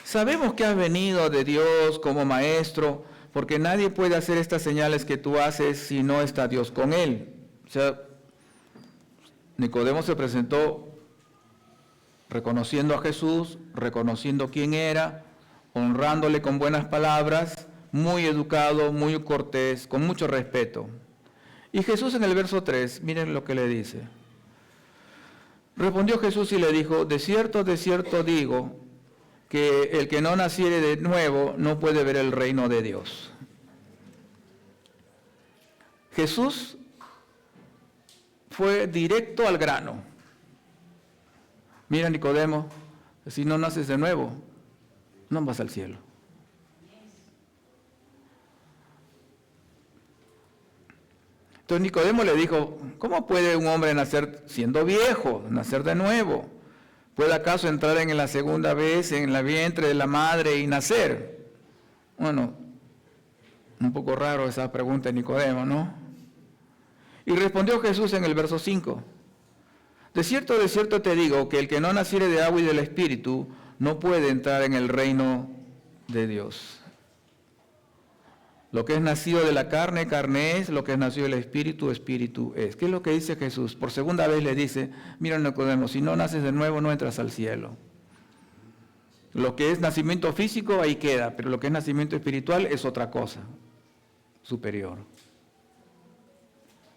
sabemos que has venido de Dios como maestro, porque nadie puede hacer estas señales que tú haces si no está Dios con él. O sea, Nicodemo se presentó reconociendo a Jesús, reconociendo quién era, honrándole con buenas palabras, muy educado, muy cortés, con mucho respeto. Y Jesús en el verso 3, miren lo que le dice. Respondió Jesús y le dijo, de cierto digo, que el que no naciere de nuevo no puede ver el reino de Dios. Jesús fue directo al grano. Mira, Nicodemo, si no naces de nuevo, no vas al cielo. Entonces Nicodemo le dijo, ¿cómo puede un hombre nacer siendo viejo, nacer de nuevo? ¿Puede acaso entrar en la segunda vez en el vientre de la madre y nacer? Bueno, un poco raro esa pregunta de Nicodemo, ¿no? Y respondió Jesús en el verso 5, de cierto te digo, que el que no naciere de agua y del Espíritu no puede entrar en el reino de Dios. Lo que es nacido de la carne, carne es; lo que es nacido del Espíritu, Espíritu es. ¿Qué es lo que dice Jesús? Por segunda vez le dice, mira Nicodemo, si no naces de nuevo no entras al cielo. Lo que es nacimiento físico ahí queda, pero lo que es nacimiento espiritual es otra cosa, superior.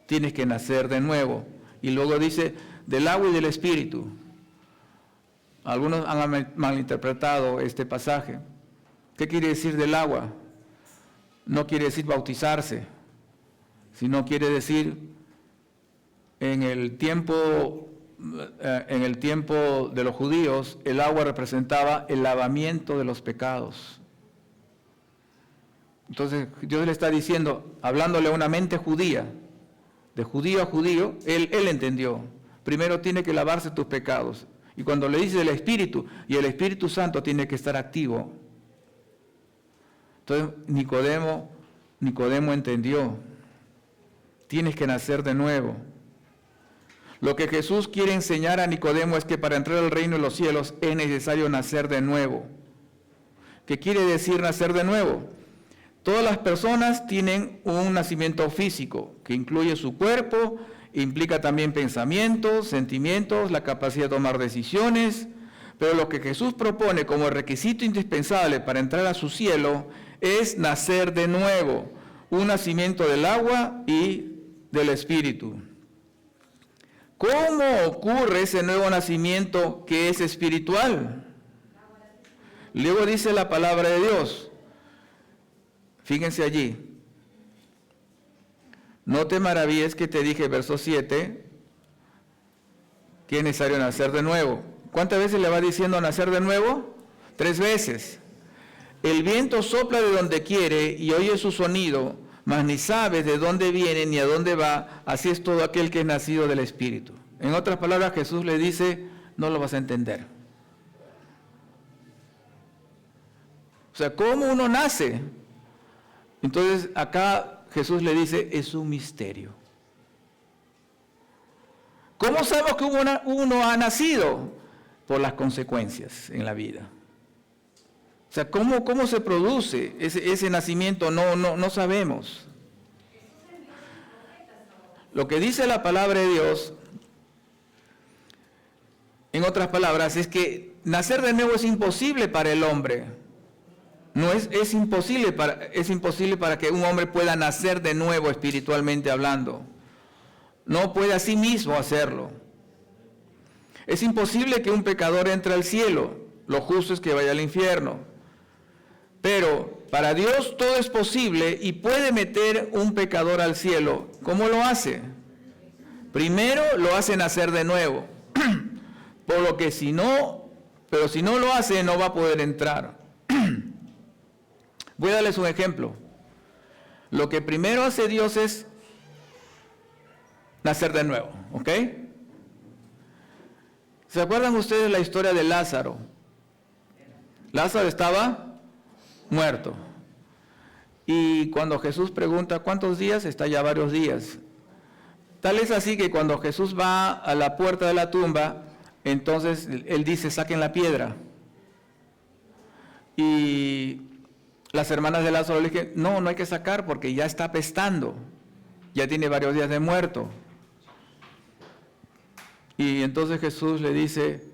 Tienes que nacer de nuevo. Y luego dice, del agua y del Espíritu. Algunos han malinterpretado este pasaje. ¿Qué quiere decir del agua? No quiere decir bautizarse, sino quiere decir en el tiempo de los judíos, el agua representaba el lavamiento de los pecados. Entonces Dios le está diciendo, hablándole a una mente judía, de judío a judío, él entendió. Primero tiene que lavarse tus pecados. Y cuando le dice el Espíritu, y el Espíritu Santo tiene que estar activo. Entonces Nicodemo entendió, tienes que nacer de nuevo. Lo que Jesús quiere enseñar a Nicodemo es que para entrar al reino de los cielos es necesario nacer de nuevo. ¿Qué quiere decir nacer de nuevo? Todas las personas tienen un nacimiento físico que incluye su cuerpo, implica también pensamientos, sentimientos, la capacidad de tomar decisiones, pero lo que Jesús propone como requisito indispensable para entrar a su cielo es nacer de nuevo, un nacimiento del agua y del Espíritu. ¿Cómo ocurre ese nuevo nacimiento que es espiritual? Luego dice la palabra de Dios. Fíjense allí. No te maravilles que te dije, verso 7, que es necesario nacer de nuevo. ¿Cuántas veces le va diciendo nacer de nuevo? 3 veces. El viento sopla de donde quiere y oye su sonido, mas ni sabes de dónde viene ni a dónde va, así es todo aquel que es nacido del Espíritu. En otras palabras, Jesús le dice, no lo vas a entender. O sea, ¿cómo uno nace? Entonces, acá Jesús le dice, es un misterio. ¿Cómo sabemos que uno ha nacido? Por las consecuencias en la vida. O sea, ¿cómo se produce ese nacimiento? No sabemos. Lo que dice la palabra de Dios, en otras palabras, es que nacer de nuevo es imposible para el hombre. No es imposible para que un hombre pueda nacer de nuevo espiritualmente hablando. No puede a sí mismo hacerlo. Es imposible que un pecador entre al cielo. Lo justo es que vaya al infierno. Pero para Dios todo es posible y puede meter un pecador al cielo. ¿Cómo lo hace? Primero lo hace nacer de nuevo. Por lo que si no lo hace, no va a poder entrar. Voy a darles un ejemplo. Lo que primero hace Dios es nacer de nuevo, ¿ok? ¿Se acuerdan ustedes la historia de Lázaro? Lázaro estaba muerto. Y cuando Jesús pregunta, ¿cuántos días? Está ya varios días. Tal es así que cuando Jesús va a la puerta de la tumba, entonces él dice, saquen la piedra. Y las hermanas de Lázaro le dicen, no hay que sacar porque ya está apestando. Ya tiene varios días de muerto. Y entonces Jesús le dice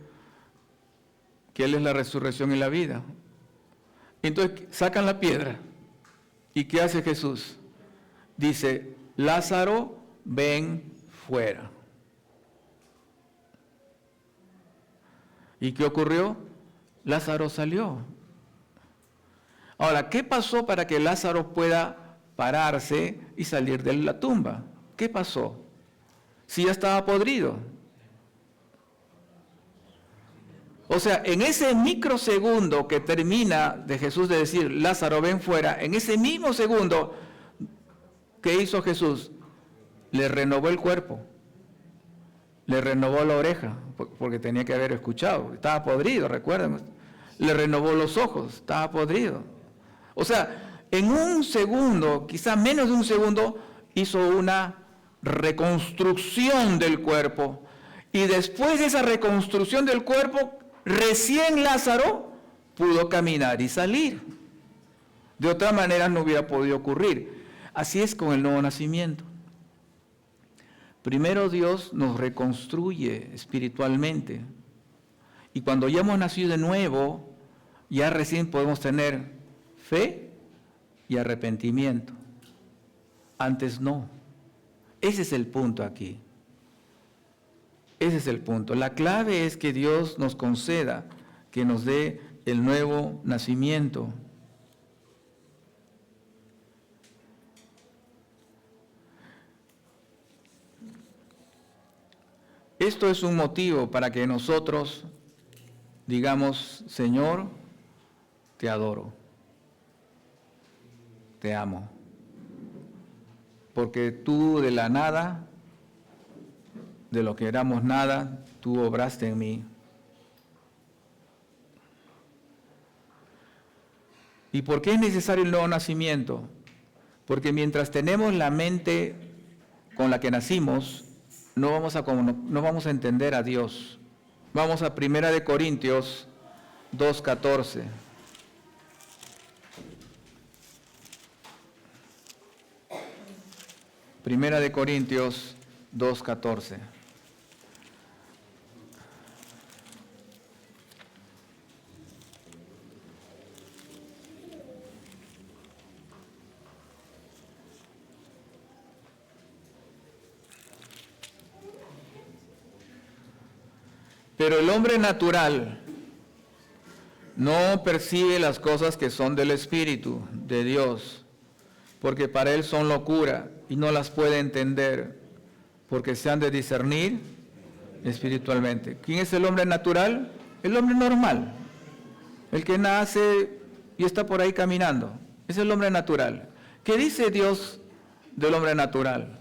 que Él es la resurrección y la vida. Entonces sacan la piedra. ¿Y qué hace Jesús? Dice, Lázaro, ven fuera. ¿Y qué ocurrió? Lázaro salió. Ahora, ¿qué pasó para que Lázaro pueda pararse y salir de la tumba? ¿Qué pasó? Si ya estaba podrido. O sea, en ese microsegundo que termina de Jesús de decir, Lázaro, ven fuera, en ese mismo segundo, ¿qué hizo Jesús? Le renovó el cuerpo, le renovó la oreja, porque tenía que haber escuchado, estaba podrido, recuerden. Le renovó los ojos, estaba podrido. O sea, en un segundo, quizá menos de un segundo, hizo una reconstrucción del cuerpo. Y después de esa reconstrucción del cuerpo, recién Lázaro pudo caminar y salir. De otra manera no hubiera podido ocurrir. Así es con el nuevo nacimiento. Primero Dios nos reconstruye espiritualmente. Y cuando ya hemos nacido de nuevo, ya recién podemos tener fe y arrepentimiento. Antes no. Ese es el punto aquí. Ese es el punto. La clave es que Dios nos conceda, que nos dé el nuevo nacimiento. Esto es un motivo para que nosotros digamos, Señor, te adoro, te amo, porque tú de la nada, de lo que éramos nada, tú obraste en mí. ¿Y por qué es necesario el nuevo nacimiento? Porque mientras tenemos la mente con la que nacimos, no vamos a entender a Dios. Vamos a 1 Corintios 2:14. Primera de Corintios 2:14. Pero el hombre natural no percibe las cosas que son del Espíritu de Dios, porque para él son locura y no las puede entender, porque se han de discernir espiritualmente. ¿Quién es el hombre natural? El hombre normal, el que nace y está por ahí caminando. Es el hombre natural. ¿Qué dice Dios del hombre natural?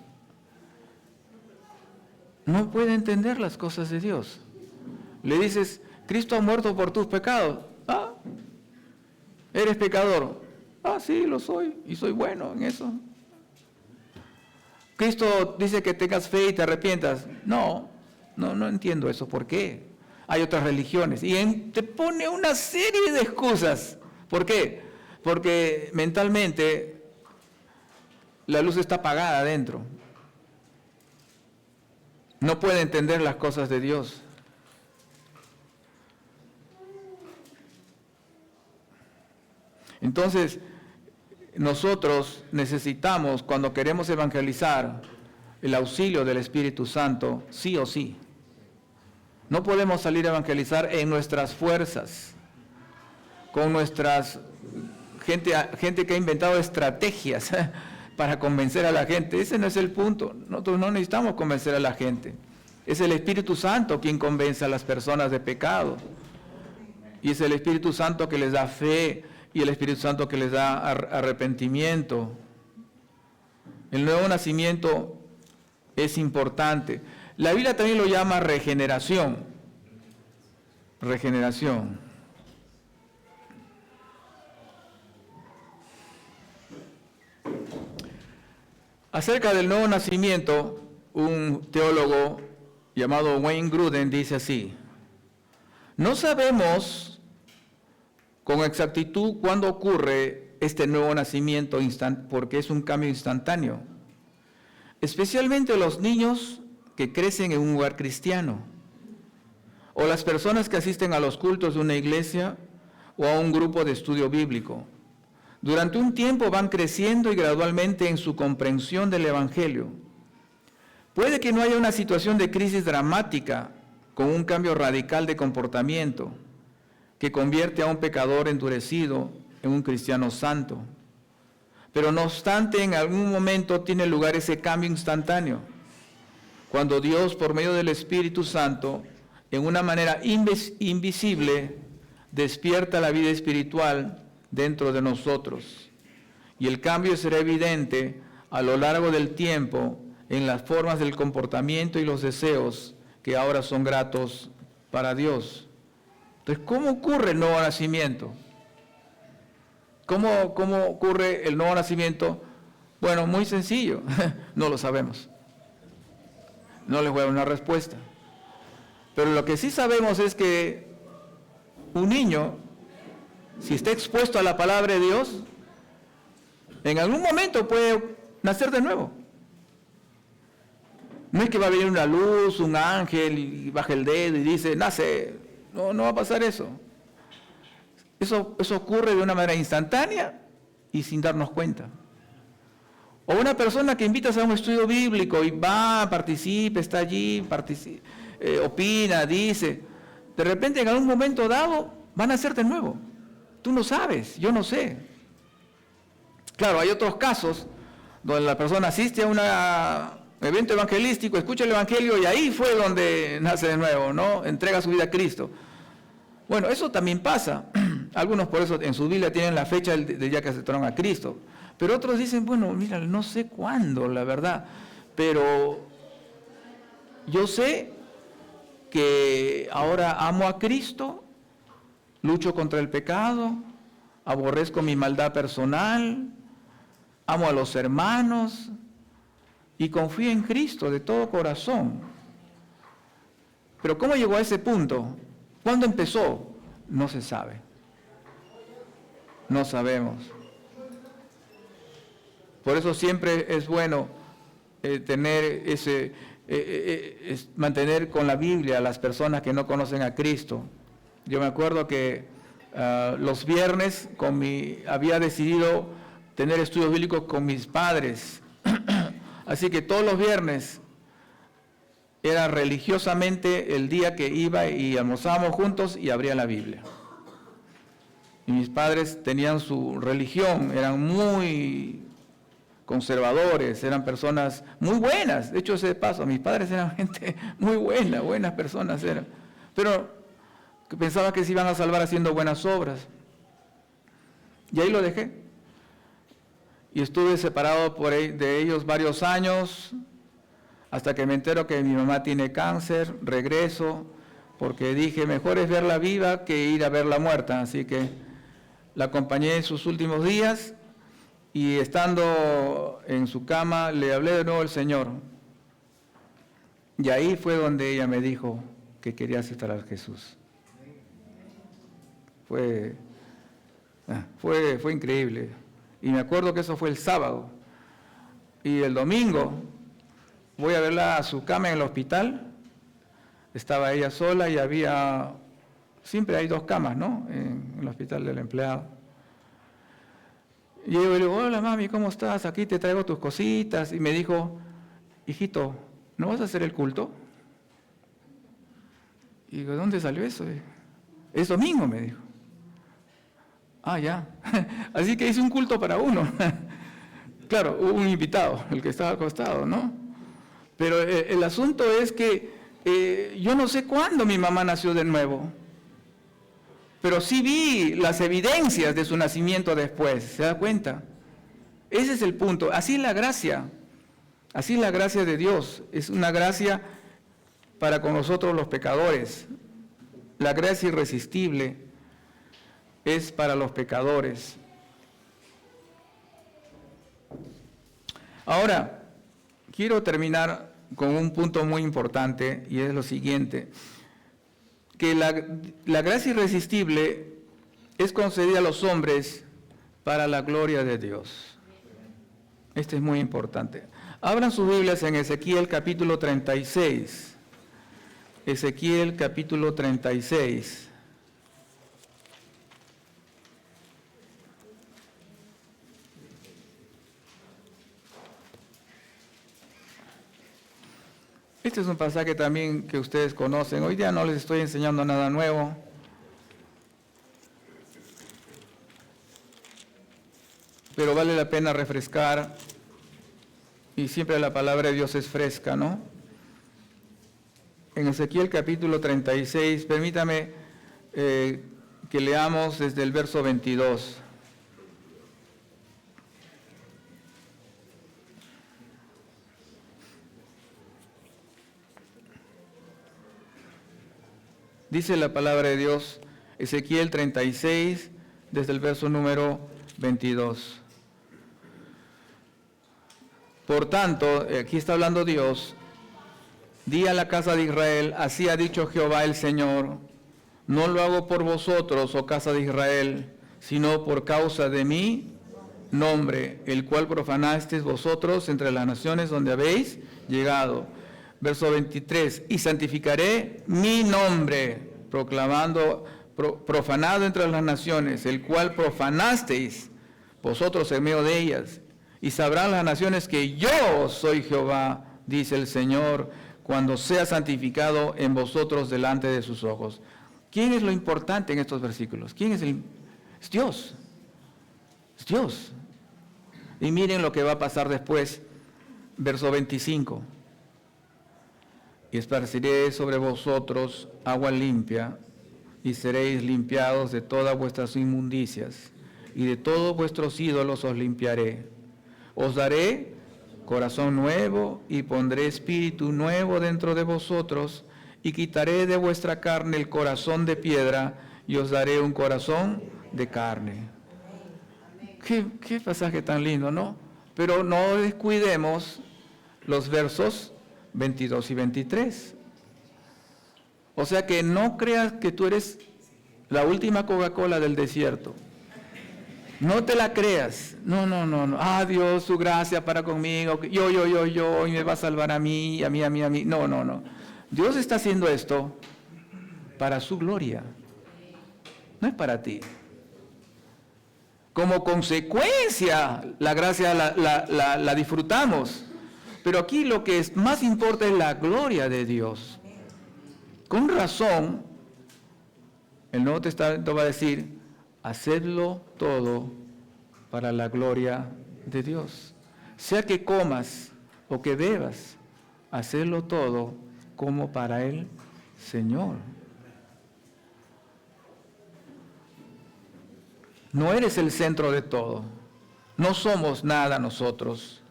No puede entender las cosas de Dios. Le dices, Cristo ha muerto por tus pecados. Ah, eres pecador. Ah, sí, lo soy, y soy bueno en eso. Cristo dice que tengas fe y te arrepientas. No entiendo eso. ¿Por qué? Hay otras religiones. Y te pone una serie de excusas. ¿Por qué? Porque mentalmente la luz está apagada adentro. No puede entender las cosas de Dios. Entonces, nosotros necesitamos, cuando queremos evangelizar, el auxilio del Espíritu Santo, sí o sí. No podemos salir a evangelizar en nuestras fuerzas, con nuestras gente que ha inventado estrategias para convencer a la gente. Ese no es el punto. Nosotros no necesitamos convencer a la gente. Es el Espíritu Santo quien convence a las personas de pecado. Y es el Espíritu Santo que les da fe, y el Espíritu Santo que les da arrepentimiento. El nuevo nacimiento es importante. La Biblia también lo llama regeneración. Regeneración. Acerca del nuevo nacimiento, un teólogo llamado Wayne Grudem dice así: no sabemos con exactitud cuándo ocurre este nuevo nacimiento, porque es un cambio instantáneo. Especialmente los niños que crecen en un lugar cristiano, o las personas que asisten a los cultos de una iglesia o a un grupo de estudio bíblico. Durante un tiempo van creciendo y gradualmente en su comprensión del Evangelio. Puede que no haya una situación de crisis dramática con un cambio radical de comportamiento que convierte a un pecador endurecido en un cristiano santo. Pero no obstante, en algún momento tiene lugar ese cambio instantáneo, cuando Dios, por medio del Espíritu Santo, en una manera invisible, despierta la vida espiritual dentro de nosotros. Y el cambio será evidente a lo largo del tiempo en las formas del comportamiento y los deseos que ahora son gratos para Dios. Entonces, ¿cómo ocurre el nuevo nacimiento? ¿Cómo ocurre el nuevo nacimiento? Bueno, muy sencillo, no lo sabemos. No les voy a dar una respuesta. Pero lo que sí sabemos es que un niño, si está expuesto a la palabra de Dios, en algún momento puede nacer de nuevo. No es que va a venir una luz, un ángel y baja el dedo y dice, nace. No va a pasar eso. Eso ocurre de una manera instantánea y sin darnos cuenta. O una persona que invitas a un estudio bíblico y va, participa, está allí, opina, dice. De repente en algún momento dado van a nacer de nuevo. Tú no sabes, yo no sé. Claro, hay otros casos donde la persona asiste a un evento evangelístico, escucha el evangelio y ahí fue donde nace de nuevo, ¿no? Entrega su vida a Cristo. Bueno, eso también pasa. Algunos por eso en su Biblia tienen la fecha del día que aceptaron a Cristo. Pero otros dicen, bueno, mira, no sé cuándo, la verdad. Pero yo sé que ahora amo a Cristo, lucho contra el pecado, aborrezco mi maldad personal, amo a los hermanos y confío en Cristo de todo corazón. Pero ¿cómo llegó a ese punto? ¿Cuándo empezó? No se sabe. No sabemos. Por eso siempre es bueno mantener con la Biblia a las personas que no conocen a Cristo. Yo me acuerdo que los viernes había decidido tener estudios bíblicos con mis padres. Así que todos los viernes era religiosamente el día que iba y almorzábamos juntos y abría la Biblia. Y mis padres tenían su religión, eran muy conservadores, eran personas muy buenas. De hecho, ese de paso, mis padres eran gente muy buena, buenas personas eran. Pero pensaba que se iban a salvar haciendo buenas obras. Y ahí lo dejé. Y estuve separado de ellos varios años, hasta que me entero que mi mamá tiene cáncer, regreso, porque dije, mejor es verla viva que ir a verla muerta. Así que la acompañé en sus últimos días y estando en su cama le hablé de nuevo al Señor. Y ahí fue donde ella me dijo que quería aceptar a Jesús. Fue increíble. Y me acuerdo que eso fue el sábado. Y el domingo voy a verla a su cama en el hospital. Estaba ella sola y siempre hay 2 camas, ¿no? En el hospital del empleado. Y yo le digo, hola mami, ¿cómo estás? Aquí te traigo tus cositas. Y me dijo, hijito, ¿no vas a hacer el culto? Y digo, ¿dónde salió eso? Es domingo, me dijo. Ah, ya. Así que hice un culto para uno. Claro, hubo un invitado, el que estaba acostado, ¿no? Pero el asunto es que yo no sé cuándo mi mamá nació de nuevo. Pero sí vi las evidencias de su nacimiento después, ¿se da cuenta? Ese es el punto. Así es la gracia de Dios, es una gracia para con nosotros los pecadores. La gracia irresistible es para los pecadores. Ahora, quiero terminar con un punto muy importante y es lo siguiente. Que la gracia irresistible es concedida a los hombres para la gloria de Dios. Este es muy importante. Abran sus Biblias en Ezequiel capítulo 36. Ezequiel capítulo 36. Este es un pasaje también que ustedes conocen. Hoy día no les estoy enseñando nada nuevo. Pero vale la pena refrescar. Y siempre la palabra de Dios es fresca, ¿no? En Ezequiel capítulo 36, permítame que leamos desde el verso 22. Dice la palabra de Dios, Ezequiel 36, desde el verso número 22. Por tanto, aquí está hablando Dios, di a la casa de Israel, así ha dicho Jehová el Señor, no lo hago por vosotros, oh casa de Israel, sino por causa de mi nombre, el cual profanasteis vosotros entre las naciones donde habéis llegado. Verso 23, y santificaré mi nombre, profanado entre las naciones, el cual profanasteis vosotros en medio de ellas. Y sabrán las naciones que yo soy Jehová, dice el Señor, cuando sea santificado en vosotros delante de sus ojos. ¿Quién es lo importante en estos versículos? ¿Quién es es Dios. Es Dios. Y miren lo que va a pasar después, verso 25. Y esparciré sobre vosotros agua limpia, y seréis limpiados de todas vuestras inmundicias, y de todos vuestros ídolos os limpiaré. Os daré corazón nuevo, y pondré espíritu nuevo dentro de vosotros, y quitaré de vuestra carne el corazón de piedra, y os daré un corazón de carne. Qué pasaje tan lindo, ¿no? Pero no descuidemos los versos 22 y 23. O sea que no creas que tú eres la última Coca-Cola del desierto. No te la creas. No. Ah, Dios, su gracia para conmigo. Yo, y me va a salvar a mí, a mí. No. Dios está haciendo esto para su gloria. No es para ti. Como consecuencia, la gracia la disfrutamos. Pero aquí lo que más importa es la gloria de Dios. Con razón, el Nuevo Testamento va a decir, hacedlo todo para la gloria de Dios. Sea que comas o que bebas, hacedlo todo como para el Señor. No eres el centro de todo. No somos nada nosotros.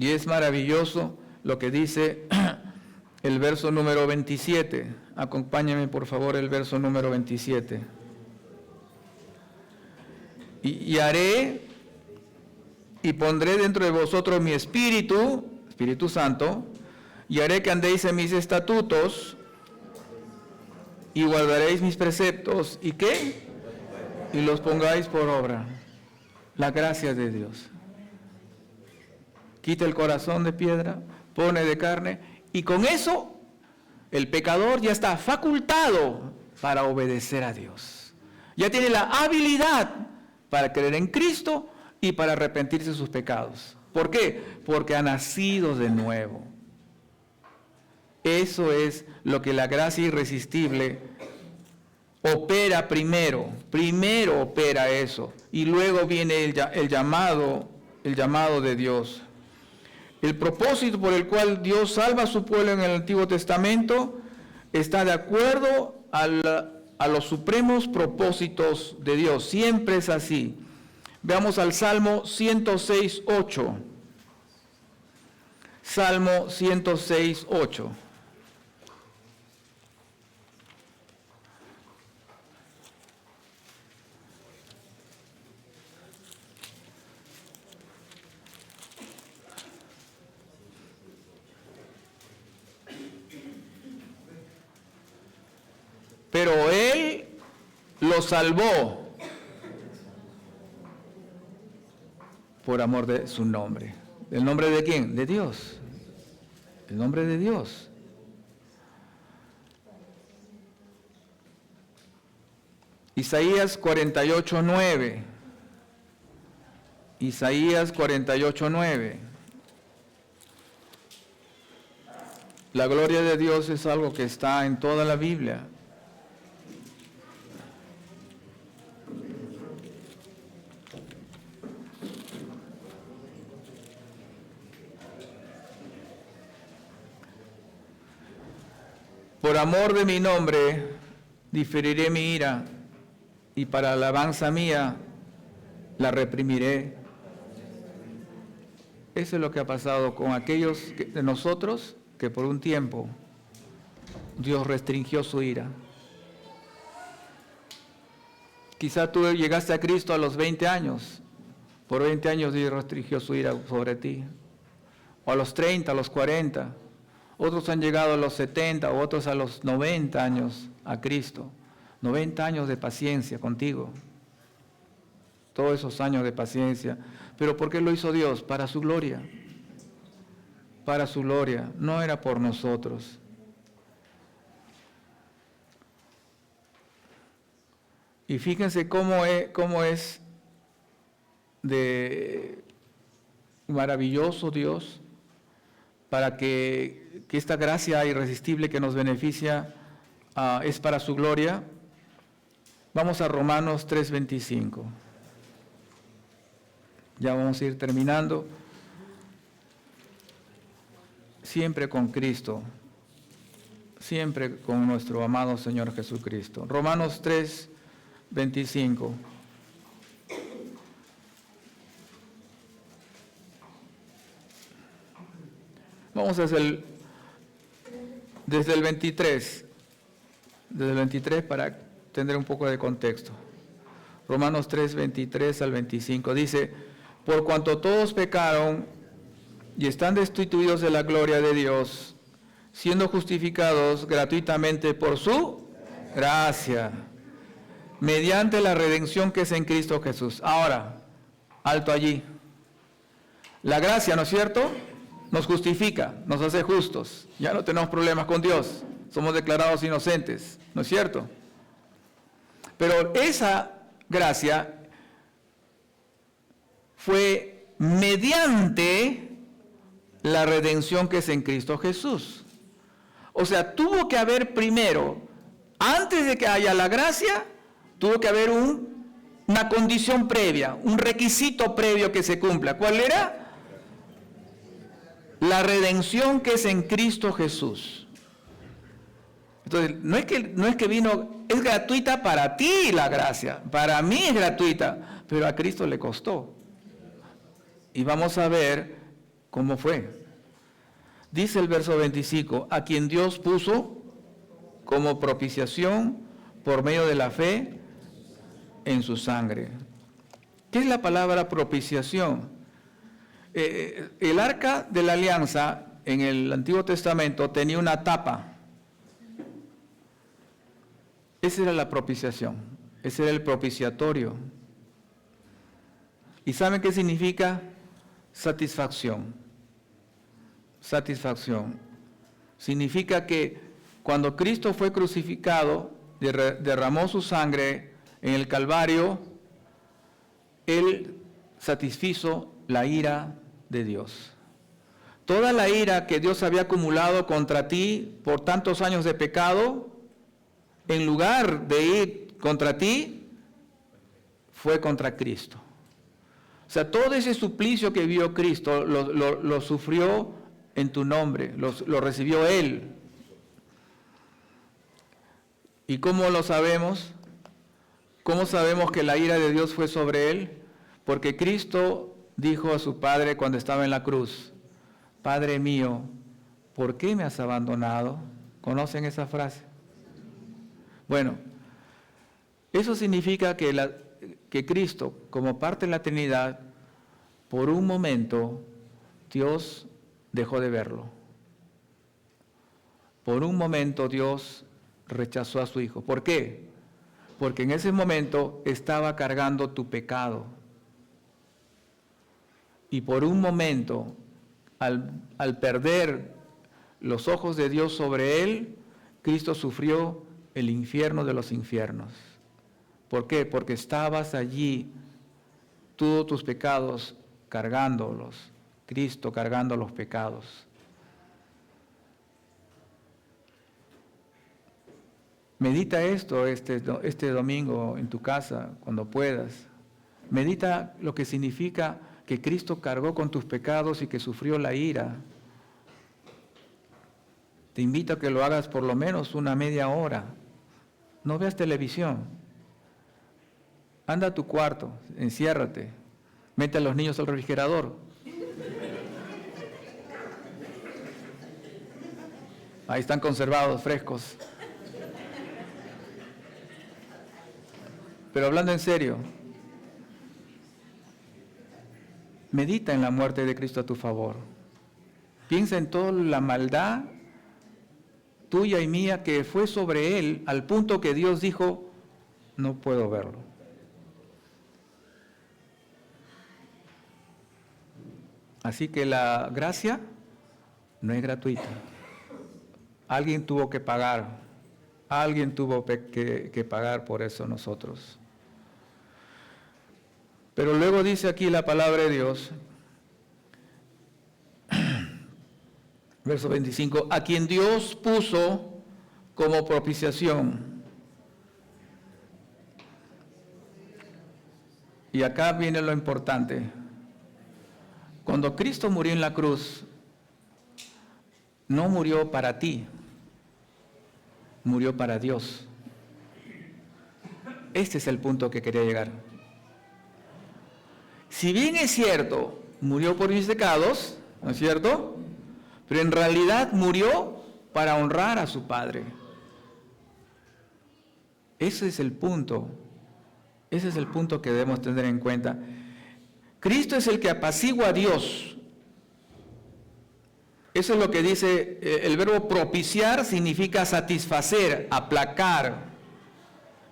Y es maravilloso lo que dice el verso número 27. Acompáñame por favor el verso número 27. Y haré y pondré dentro de vosotros mi Espíritu Santo, y haré que andéis en mis estatutos y guardaréis mis preceptos. ¿Y qué? Y los pongáis por obra. La gracia de Dios. Quita el corazón de piedra, pone de carne, y con eso el pecador ya está facultado para obedecer a Dios. Ya tiene la habilidad para creer en Cristo y para arrepentirse de sus pecados. ¿Por qué? Porque ha nacido de nuevo. Eso es lo que la gracia irresistible opera primero opera eso, y luego viene el llamado de Dios. El propósito por el cual Dios salva a su pueblo en el Antiguo Testamento está de acuerdo a los supremos propósitos de Dios. Siempre es así. Veamos al Salmo 106:8. Salmo 106:8. Pero Él lo salvó por amor de su nombre. ¿El nombre de quién? De Dios. El nombre de Dios. Isaías 48:9. Isaías 48:9. La gloria de Dios es algo que está en toda la Biblia. Por amor de mi nombre, diferiré mi ira, y para alabanza mía, la reprimiré. Eso es lo que ha pasado con aquellos de nosotros que por un tiempo Dios restringió su ira. Quizá tú llegaste a Cristo a los 20 años. Por 20 años Dios restringió su ira sobre ti. O a los 30, a los 40. Otros han llegado a los 70, o otros a los 90 años a Cristo. 90 años de paciencia contigo. Todos esos años de paciencia. ¿Pero por qué lo hizo Dios? Para su gloria. Para su gloria. No era por nosotros. Y fíjense cómo es de maravilloso Dios para que esta gracia irresistible que nos beneficia es para su gloria. Vamos a Romanos 3:25. Ya vamos a ir terminando. Siempre con Cristo, siempre con nuestro amado Señor Jesucristo. Romanos 3:25. Vamos desde el 23. Desde el 23 para tener un poco de contexto. Romanos 3:23 al 25. Dice: por cuanto todos pecaron y están destituidos de la gloria de Dios, siendo justificados gratuitamente por su gracia, mediante la redención que es en Cristo Jesús. Ahora, alto allí. La gracia, ¿no es cierto?, nos justifica, nos hace justos. Ya no tenemos problemas con Dios. Somos declarados inocentes, ¿no es cierto? Pero esa gracia fue mediante la redención que es en Cristo Jesús. O sea, tuvo que haber primero, antes de que haya la gracia, tuvo que haber una condición previa, un requisito previo que se cumpla. ¿Cuál era? La redención que es en Cristo Jesús. Entonces, no es que vino, es gratuita para ti la gracia, para mí es gratuita, pero a Cristo le costó. Y vamos a ver cómo fue. Dice el verso 25, a quien Dios puso como propiciación por medio de la fe en su sangre. ¿Qué es la palabra propiciación? El arca de la alianza en el Antiguo Testamento tenía una tapa. Esa era la propiciación, ese era el propiciatorio. ¿Y saben qué significa? Satisfacción. Satisfacción. Significa que cuando Cristo fue crucificado, derramó su sangre en el Calvario, Él satisfizo la ira de Dios. Toda la ira que Dios había acumulado contra ti por tantos años de pecado, en lugar de ir contra ti, fue contra Cristo. O sea, todo ese suplicio que vio Cristo lo sufrió en tu nombre, lo recibió Él. ¿Y cómo lo sabemos? ¿Cómo sabemos que la ira de Dios fue sobre Él? Porque Cristo dijo a su Padre cuando estaba en la cruz: Padre mío, ¿por qué me has abandonado? ¿Conocen esa frase? Bueno, eso significa que Cristo, como parte de la Trinidad, por un momento Dios dejó de verlo. Por un momento Dios rechazó a su Hijo. ¿Por qué? Porque en ese momento estaba cargando tu pecado. Y por un momento, al perder los ojos de Dios sobre él, Cristo sufrió el infierno de los infiernos. ¿Por qué? Porque estabas allí, todos tus pecados cargándolos, Cristo cargando los pecados. Medita esto este domingo en tu casa, cuando puedas. Medita lo que significa que Cristo cargó con tus pecados y que sufrió la ira. Te invito a que lo hagas por lo menos una media hora. No veas televisión. Anda a tu cuarto, enciérrate. Mete a los niños al refrigerador. Ahí están conservados, frescos. Pero hablando en serio, medita en la muerte de Cristo a tu favor. Piensa en toda la maldad tuya y mía que fue sobre Él, al punto que Dios dijo, no puedo verlo. Así que la gracia no es gratuita. Alguien tuvo que pagar. Alguien tuvo que pagar por eso nosotros. Pero luego dice aquí la palabra de Dios, verso 25, a quien Dios puso como propiciación. Y acá viene lo importante. Cuando Cristo murió en la cruz, no murió para ti, murió para Dios. Este es el punto que quería llegar. Si bien es cierto, murió por mis pecados, ¿no es cierto? Pero en realidad murió para honrar a su Padre. Ese es el punto. Ese es el punto que debemos tener en cuenta. Cristo es el que apacigua a Dios. Eso es lo que dice el verbo propiciar, significa satisfacer, aplacar.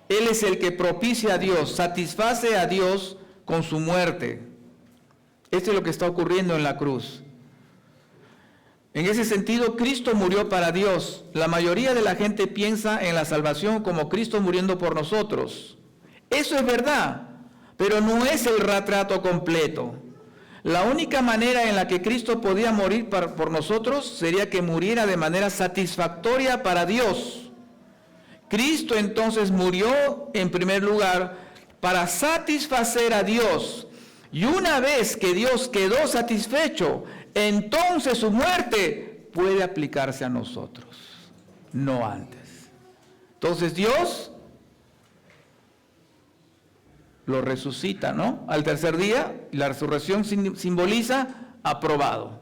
Él es el que propicia a Dios, satisface a Dios con su muerte. Esto es lo que está ocurriendo en la cruz. En ese sentido, Cristo murió para Dios. La mayoría de la gente piensa en la salvación como Cristo muriendo por nosotros. Eso es verdad, pero no es el retrato completo. La única manera en la que Cristo podía morir por nosotros sería que muriera de manera satisfactoria para Dios. Cristo entonces murió en primer lugar para satisfacer a Dios. Y una vez que Dios quedó satisfecho, entonces su muerte puede aplicarse a nosotros, no antes. Entonces Dios lo resucita, ¿no? Al tercer día, la resurrección simboliza aprobado.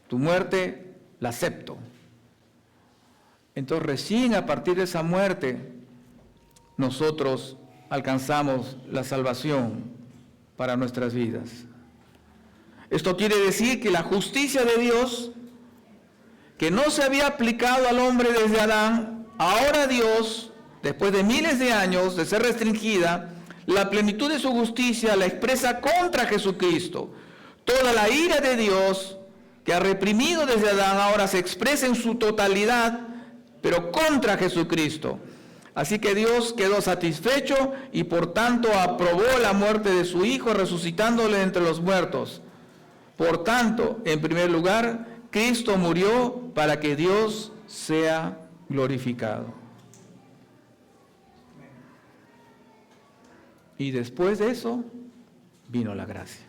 Tu muerte la acepto. Entonces recién a partir de esa muerte nosotros alcanzamos la salvación para nuestras vidas. Esto quiere decir que la justicia de Dios, que no se había aplicado al hombre desde Adán, ahora Dios, después de miles de años de ser restringida, la plenitud de su justicia la expresa contra Jesucristo. Toda la ira de Dios que ha reprimido desde Adán ahora se expresa en su totalidad, pero contra Jesucristo. Así que Dios quedó satisfecho y por tanto aprobó la muerte de su Hijo, resucitándole entre los muertos. Por tanto, en primer lugar, Cristo murió para que Dios sea glorificado. Y después de eso, vino la gracia.